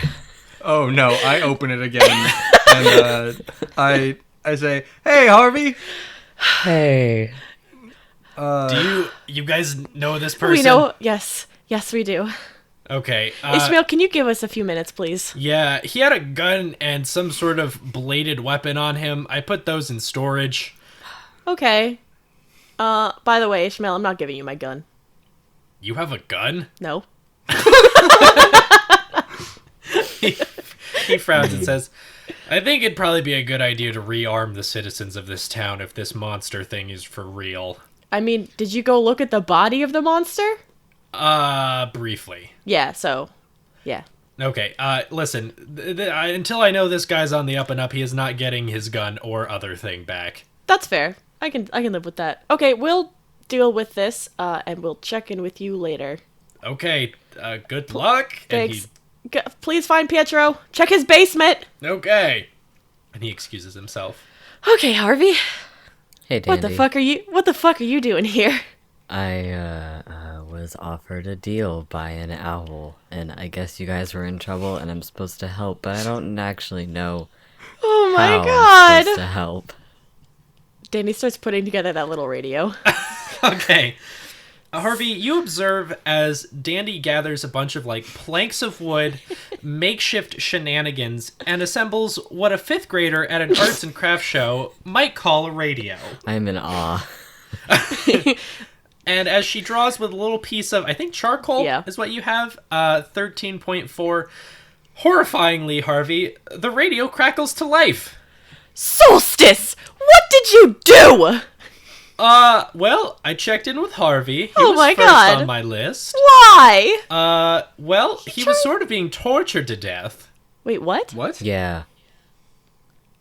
Oh no, I open it again, and I say, "Hey, Harvey." Hey. Do you guys know this person? We know. Yes, we do. Okay. Ishmael, can you give us a few minutes, please? Yeah, he had a gun and some sort of bladed weapon on him. I put those in storage. Okay. By the way, Ishmael, I'm not giving you my gun. You have a gun? No. He frowns and says, I think it'd probably be a good idea to rearm the citizens of this town if this monster thing is for real. I mean, did you go look at the body of the monster? Briefly. Yeah, so, yeah. Okay, listen, until I know this guy's on the up and up, he is not getting his gun or other thing back. That's fair. I can live with that. Okay, we'll deal with this, and we'll check in with you later. Okay, good luck. Thanks. Please find Pietro. Check his basement. Okay. And he excuses himself. Okay, Harvey. Hey, Dandy. What the fuck are you doing here? I was offered a deal by an owl, and I guess you guys were in trouble, and I'm supposed to help, but I don't actually know Oh my how I'm god. supposed to help. Danny starts putting together that little radio. Okay. Harvey, you observe as Dandy gathers a bunch of, planks of wood, makeshift shenanigans, and assembles what a fifth grader at an arts and crafts show might call a radio. I'm in awe. And as she draws with a little piece of, I think charcoal is what you have, 13.4, horrifyingly, Harvey, the radio crackles to life. Solstice! What did you do? Well, I checked in with Harvey. He Oh was my first God. on my list. Why? Well, he was sort of being tortured to death. Wait, what? What? Yeah.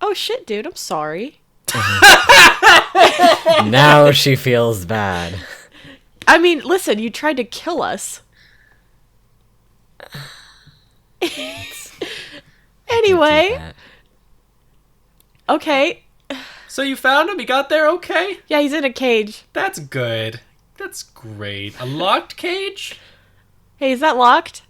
Oh shit, dude, I'm sorry. Now she feels bad. I mean, listen, you tried to kill us. Anyway, That. okay. So you found him? He got there okay? Yeah, he's in a cage. That's good. That's great. A locked cage? Hey, is that locked?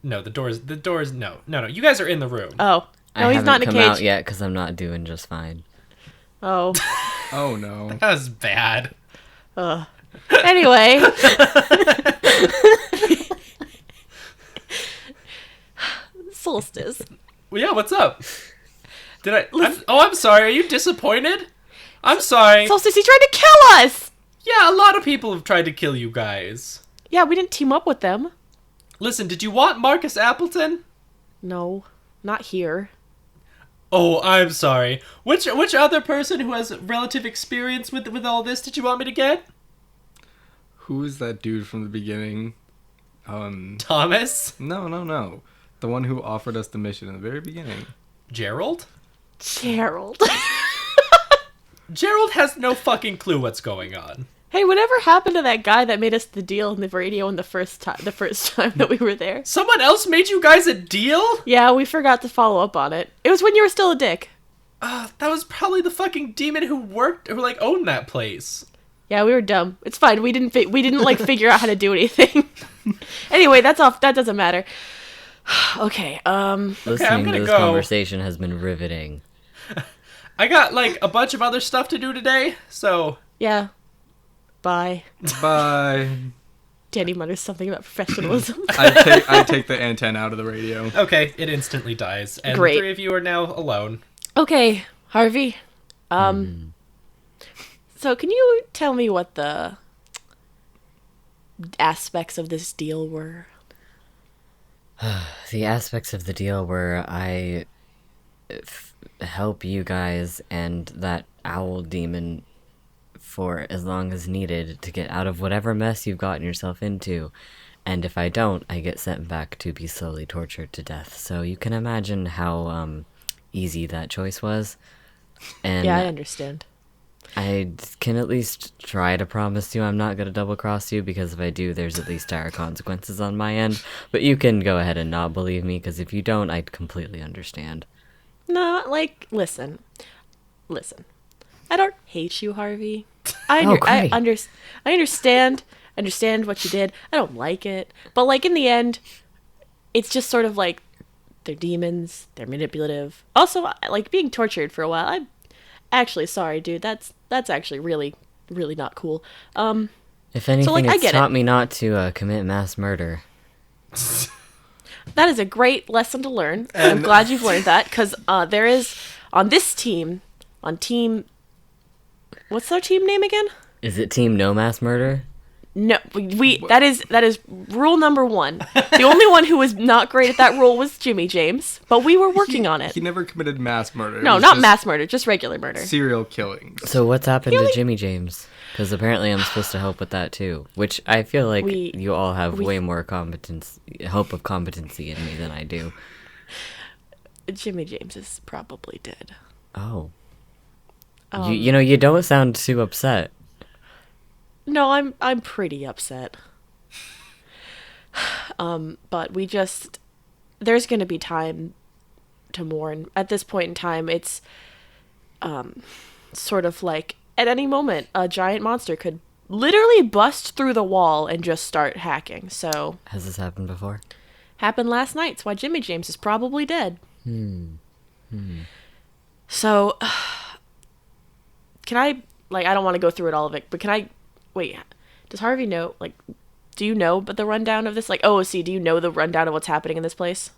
No, the door's no. You guys are in the room. Oh. No, I he's not in a haven't come out cage. yet because I'm not doing just fine. Oh. Oh no. That was bad. Anyway. Solstice. Well, yeah, what's up? I'm sorry. Are you disappointed? I'm sorry. Solstice, he tried to kill us! Yeah, a lot of people have tried to kill you guys. Yeah, we didn't team up with them. Listen, did you want Marcus Appleton? No, not here. Oh, I'm sorry. Which other person who has relative experience with all this did you want me to get? Who is that dude from the beginning? Thomas? No. The one who offered us the mission in the very beginning. Gerald? Gerald. Gerald has no fucking clue what's going on. Hey, whatever happened to that guy that made us the deal in the radio in the first time that we were there? Someone else made you guys a deal? Yeah, we forgot to follow up on it. It was when you were still a dick. That was probably the fucking demon who owned that place. Yeah, we were dumb. It's fine. We didn't figure out how to do anything. Anyway, that's off. That doesn't matter. Okay. Listening gonna to this go. conversation has been riveting. I got a bunch of other stuff to do today, so Yeah. Bye. Bye. Danny mutters something about professionalism. I take the antenna out of the radio. okay, it instantly dies, and Great. the three of you are now alone. Okay, Harvey. So can you tell me what the aspects of this deal were? The aspects of the deal were I help you guys and that owl demon for as long as needed to get out of whatever mess you've gotten yourself into. And if I don't, I get sent back to be slowly tortured to death. So you can imagine how easy that choice was. And Yeah, I understand. I can at least try to promise you I'm not going to double cross you, because if I do, there's at least dire consequences on my end. But you can go ahead and not believe me, because if you don't, I'd completely understand. No, listen. I don't hate you, Harvey. Oh, great. I understand what you did. I don't like it. But, in the end, it's just sort of they're demons, they're manipulative. Also, being tortured for a while. I'm actually sorry, dude. That's actually really, really not cool. If anything, I it's get taught it. me not to commit mass murder. That is a great lesson to learn. I'm glad you've learned that, because there is, on this team, what's their team name again? Is it Team No Mass Murder? No, that is rule number 1. The only one who was not great at that rule was Jimmy James, but we were working on it. He never committed mass murder. It No, was not just mass murder, just regular murder. Serial killings. So what's happened to Jimmy James? Because apparently I'm supposed to help with that too, which I feel like you all have way more hope of competency in me than I do. Jimmy James is probably dead. Oh. You don't sound too upset. No, I'm pretty upset. But there's gonna be time to mourn. At this point in time, it's sort of like at any moment a giant monster could literally bust through the wall and just start hacking. So Has this happened before? happened last night. That's why Jimmy James is probably dead. So can I I don't want to go through it all of it, but can I wait, does Harvey know, do you know the rundown of this? OOC, do you know the rundown of what's happening in this place?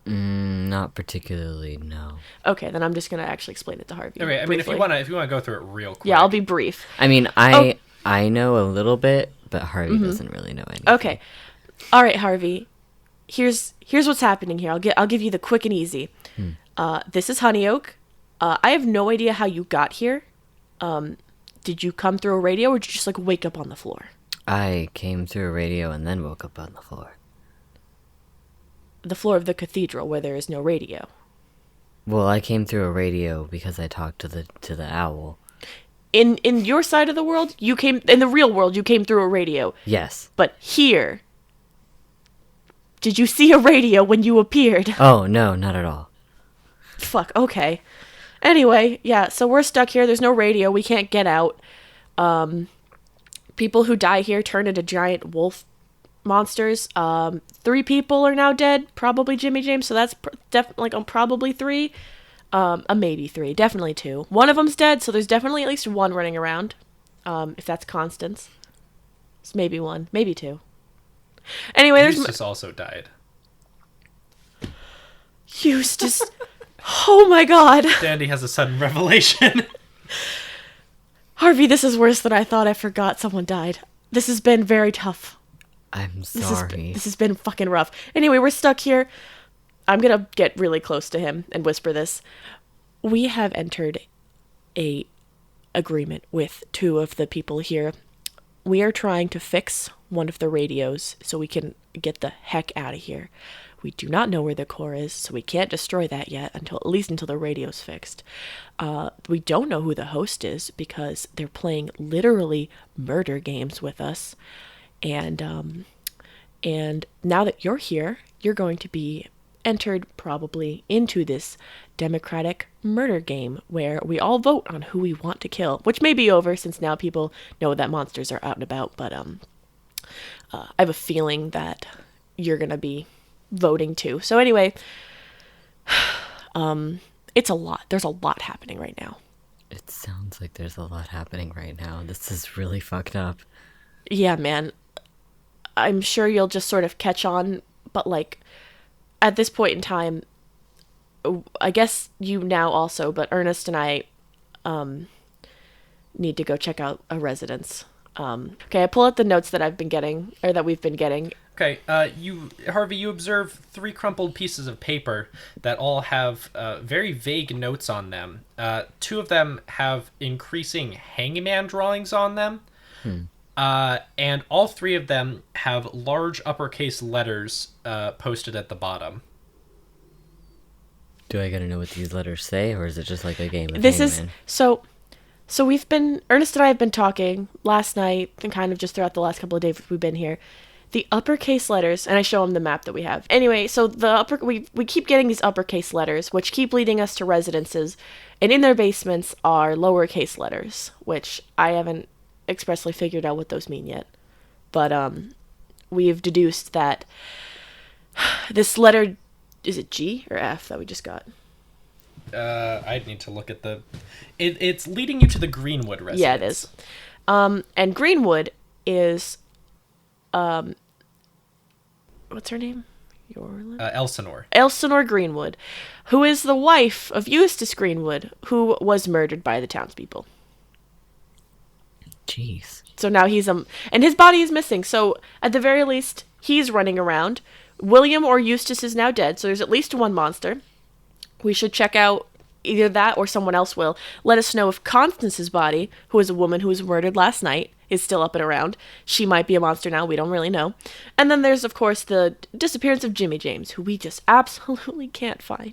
Not particularly, no. Okay, then I'm just going to actually explain it to Harvey. Okay, I mean, if you briefly. want to go through it real quick. Yeah, I'll be brief. I mean, I know a little bit, but Harvey doesn't really know anything. Okay. All right, Harvey. Here's what's happening here. I'll give you the quick and easy. This is Honeyoak. I have no idea how you got here. Did you come through a radio, or did you just wake up on the floor? I came through a radio and then woke up on the floor. The floor of the cathedral, where there is no radio. Well, I came through a radio because I talked to the owl. In your side of the world, in the real world, you came through a radio. Yes. But here, did you see a radio when you appeared? Oh, no, not at all. Fuck, okay. Anyway, yeah, so we're stuck here. There's no radio. We can't get out. People who die here turn into giant wolf monsters. 3 people are now dead. Probably Jimmy James, so that's probably 3. Maybe 3. Definitely 2. One of them's dead, so there's definitely at least 1 running around. If that's Constance. It's maybe 1. Maybe 2. Anyway, there's... Eustace also died. Eustace... Oh my god. Dandy has a sudden revelation. Harvey, this is worse than I thought. I forgot someone died. This has been very tough. I'm sorry. This has been fucking rough. Anyway, we're stuck here. I'm gonna get really close to him and whisper this. We have entered a agreement with 2 of the people here. We are trying to fix one of the radios so we can get the heck out of here. We do not know where the core is, so we can't destroy that yet at least until the radio's fixed. We don't know who the host is because they're playing literally murder games with us. And now that you're here, you're going to be entered probably into this democratic murder game where we all vote on who we want to kill, which may be over since now people know that monsters are out and about, but I have a feeling that you're going to be voting too. So anyway, it's a lot. There's a lot happening right now. It sounds like there's a lot happening right now. This is really fucked up. Yeah, man. I'm sure you'll just sort of catch on, but like at this point in time, I guess you now also, but Ernest and I need to go check out a residence. Okay, I pull out the notes that I've been getting, or that we've been getting. Okay, Harvey, you observe 3 crumpled pieces of paper that all have very vague notes on them. 2 of them have increasing hangman drawings on them. And all 3 of them have large uppercase letters posted at the bottom. Do I gotta know what these letters say, or is it just like a game of This Hangman? is so we've been Ernest and I have been talking last night and kind of just throughout the last couple of days we've been here. The uppercase letters, and I show him the map that we have. Anyway, so we keep getting these uppercase letters, which keep leading us to residences, and in their basements are lowercase letters, which I haven't expressly figured out what those mean yet. But we've deduced that this letter, is it G or F that we just got? I'd need to look at the... It's leading you to the Greenwood residence. Yeah, it is. And Greenwood is... what's her name? Elsinore. Elsinore Greenwood, who is the wife of Eustace Greenwood, who was murdered by the townspeople. Jeez. So now and his body is missing. So at the very least, he's running around. William or Eustace is now dead, so there's at least one monster. We should check out either that or someone else will. Let us know if Constance's body, who is a woman who was murdered last night, is still up and around. She might be a monster now, we don't really know. And then there's, of course, the disappearance of Jimmy James, who we just absolutely can't find.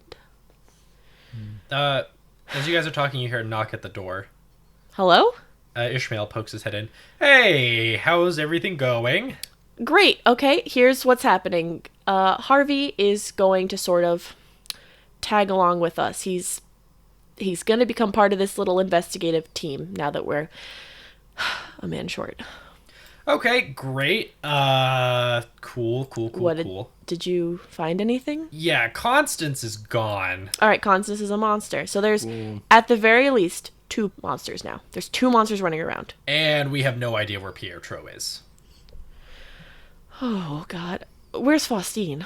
As you guys are talking, you hear a knock at the door. Hello? Ishmael pokes his head in. Hey, how's everything going? Great. Okay, here's what's happening. Harvey is going to sort of tag along with us. He's going to become part of this little investigative team now that we're a man short. Okay, great. Cool. Did you find anything? Yeah, Constance is gone. All right, Constance is a monster. So there's, at the very least, 2 monsters now. There's 2 monsters running around. And we have no idea where Pietro is. Oh, God. Where's Faustine?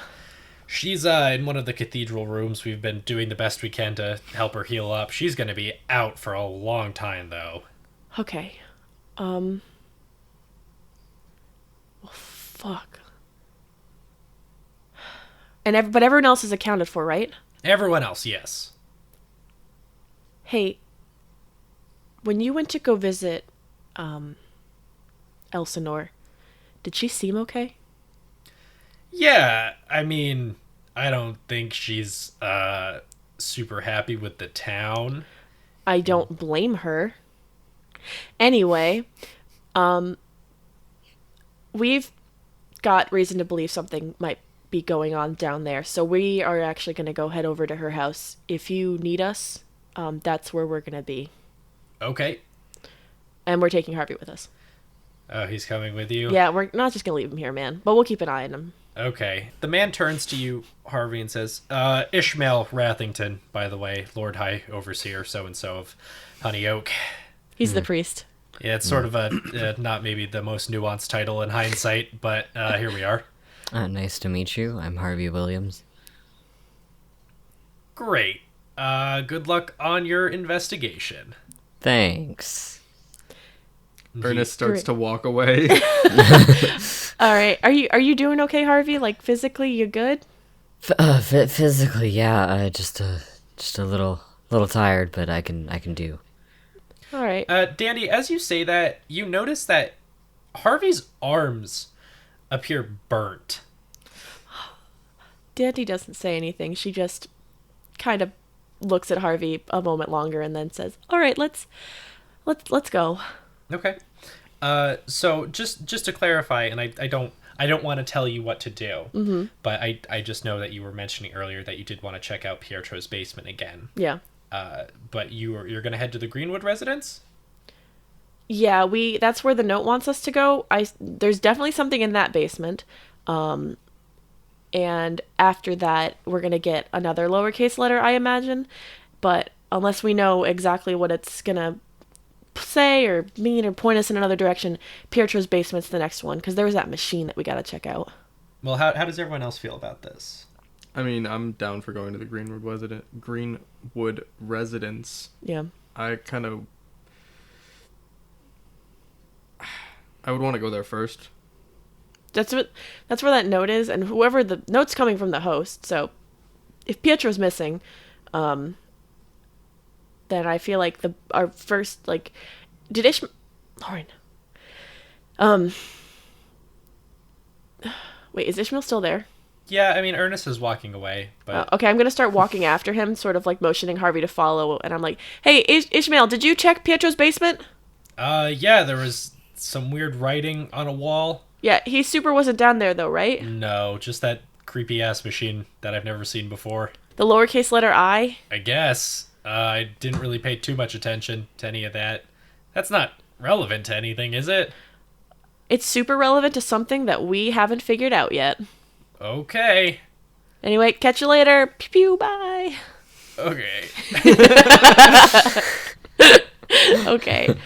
She's in one of the cathedral rooms. We've been doing the best we can to help her heal up. She's going to be out for a long time, though. Okay. Well, fuck. But everyone else is accounted for, right? Everyone else, yes. Hey, when you went to go visit, Elsinore, did she seem okay? Yeah, I mean, I don't think she's super happy with the town. I don't blame her. Anyway, we've got reason to believe something might be going on down there, so we are actually going to go head over to her house. If you need us, that's where we're going to be. Okay. And we're taking Harvey with us. Oh, he's coming with you? Yeah, we're not just going to leave him here, man, but we'll keep an eye on him. Okay. The man turns to you, Harvey, and says, Ishmael Rathington, by the way, Lord High Overseer so-and-so of Honeyoak. He's the priest. Yeah, it's sort of a not maybe the most nuanced title in hindsight, but here we are. Nice to meet you. I'm Harvey Williams. Great. Good luck on your investigation. Thanks. Ernest starts Great. to walk away. All right. Are you doing okay, Harvey? Like physically, you good? Physically, yeah. Just a little tired, but I can do. All right. Dandy, as you say that, you notice that Harvey's arms appear burnt. Dandy doesn't say anything. She just kind of looks at Harvey a moment longer and then says, "All right, let's go." Okay. So just to clarify, and I don't want to tell you what to do, but I just know that you were mentioning earlier that you did want to check out Pietro's basement again. Yeah. But you're gonna head to the Greenwood residence? Yeah, that's where the note wants us to go. There's definitely something in that basement. And after that, we're going to get another lowercase letter, I imagine. But unless we know exactly what it's going to say or mean or point us in another direction, Pietro's basement's the next one, because there was that machine that we got to check out. Well, how does everyone else feel about this? I mean, I'm down for going to the Greenwood residence. Yeah. I would want to go there first. That's where that note is, and whoever the note's coming from the host. So if Pietro's missing, then I feel like our first did Lauren. Wait, is Ishmael still there? Yeah, I mean Ernest is walking away, but Okay, I'm gonna start walking after him, sort of like motioning Harvey to follow, and I'm like, "Hey, Ishmael, did you check Pietro's basement?" Yeah, there was some weird writing on a wall. Yeah, he super wasn't down there though, right? No, just that creepy ass machine that I've never seen before. The lowercase letter I. I guess. I didn't really pay too much attention to any of that. That's not relevant to anything, is it? It's super relevant to something that we haven't figured out yet. Okay. Anyway, catch you later. Pew pew, bye. Okay. Okay.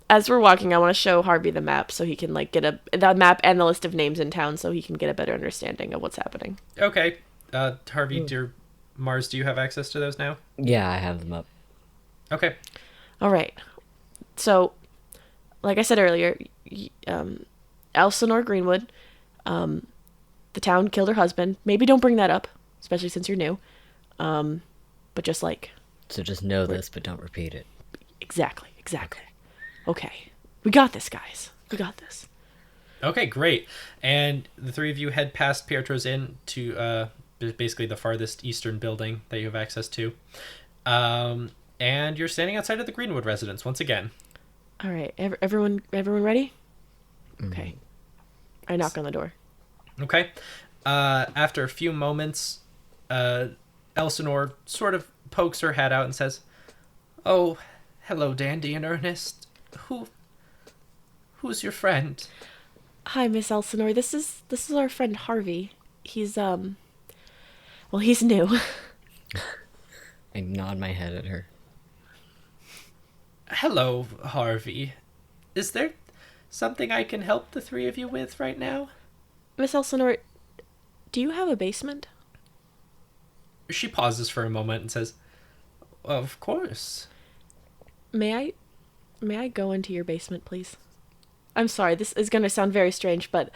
As we're walking, I want to show Harvey the map so he can get the map and the list of names in town so he can get a better understanding of what's happening. Okay. Harvey, dear Mars, do you have access to those now? Yeah, I have them up. Okay. All right. So, like I said earlier, Elsinore Greenwood, the town killed her husband. Maybe don't bring that up, especially since you're new. But just So just know this, but don't repeat it. Exactly. Okay. We got this, guys. We got this. Okay, great. And the three of you head past Pietro's Inn to basically the farthest eastern building that you have access to. And you're standing outside of the Greenwood residence once again. All right. Everyone ready? Okay. I knock on the door. Okay. After a few moments, Elsinore sort of pokes her head out and says, "Oh, hello, Dandy and Ernest. Who's your friend?" Hi, Miss Elsinore. This is our friend Harvey. He's he's new. I nod my head at her. Hello, Harvey. Is there something I can help the three of you with right now? Miss Elsinore, do you have a basement? She pauses for a moment and says, "Of course." May I go into your basement, please? I'm sorry, this is going to sound very strange, but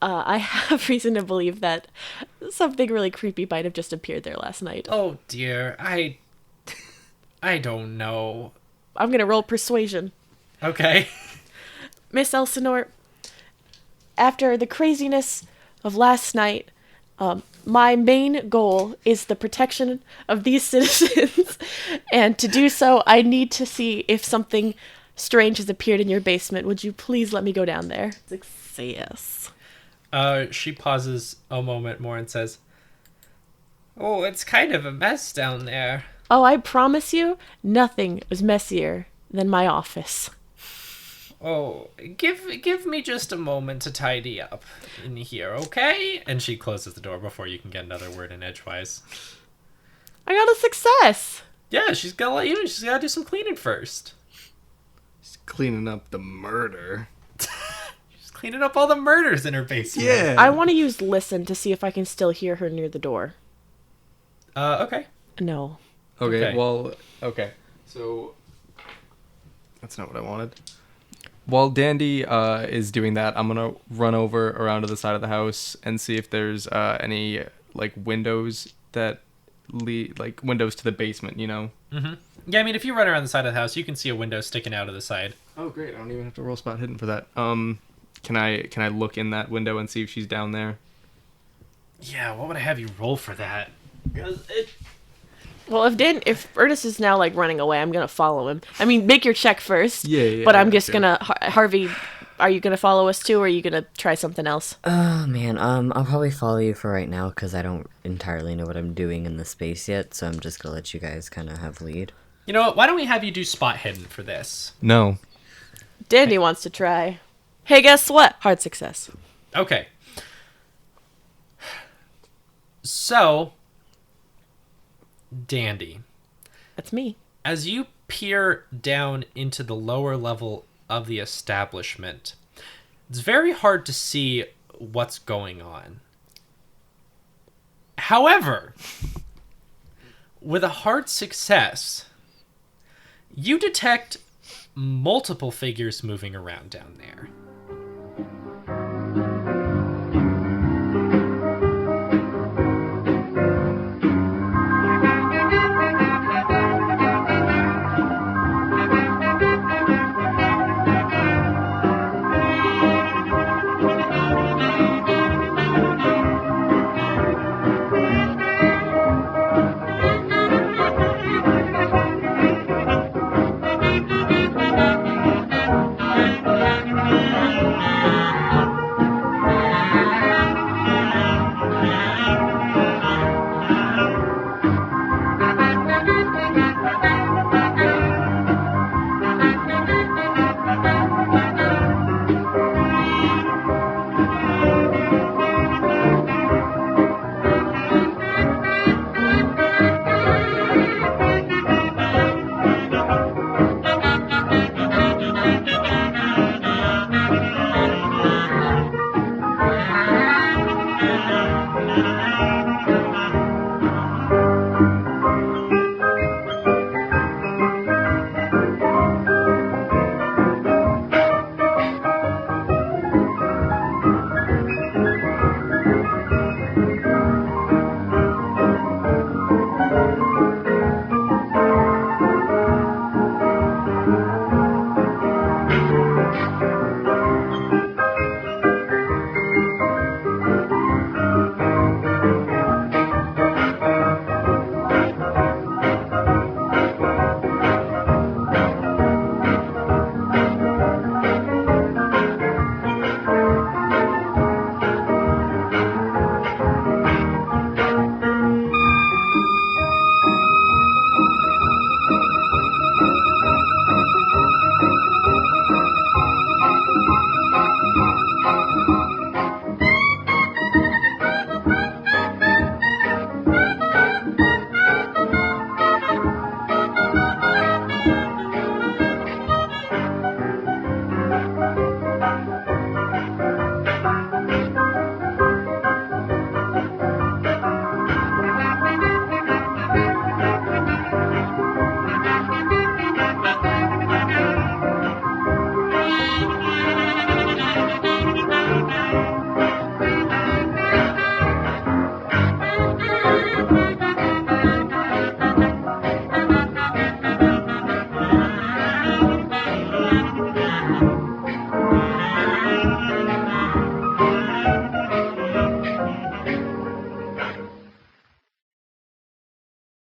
I have reason to believe that something really creepy might have just appeared there last night. Oh dear, I don't know. I'm going to roll persuasion. Okay. Miss Elsinore, after the craziness of last night, my main goal is the protection of these citizens, and to do so, I need to see if something strange has appeared in your basement. Would you please let me go down there? Yes. She pauses a moment more and says, "Oh, it's kind of a mess down there." Oh, I promise you, nothing was messier than my office. "Oh, give me just a moment to tidy up in here, okay?" And she closes the door before you can get another word in edgewise. I got a success. Yeah, she's gonna let you in. She's gotta do some cleaning first. She's cleaning up the murder. She's cleaning up all the murders in her basement. Yeah. I want to use listen to see if I can still hear her near the door. Okay. No. Okay, well, okay. So, that's not what I wanted. While Dandy is doing that, I'm going to run over around to the side of the house and see if there's any, windows that lead, windows to the basement, you know? Mm-hmm. Yeah, I mean, if you run around the side of the house, you can see a window sticking out of the side. Oh, great! I don't even have to roll spot hidden for that. Can I look in that window and see if she's down there? Yeah, what would I have you roll for that? 'Cause Well, if Ernest is now like running away, I'm gonna follow him. I mean, make your check first. Yeah, But I I'm got just you. gonna Harvey. Are you gonna follow us too, or are you gonna try something else? Oh man, I'll probably follow you for right now because I don't entirely know what I'm doing in the space yet, so I'm just gonna let you guys kind of have lead. You know what? Why don't we have you do spot hidden for this? No. Dandy wants to try. Hey, guess what? Hard success. Okay. So, Dandy, That's me. as you peer down into the lower level of the establishment, it's very hard to see what's going on. However, with a hard success, you detect multiple figures moving around down there.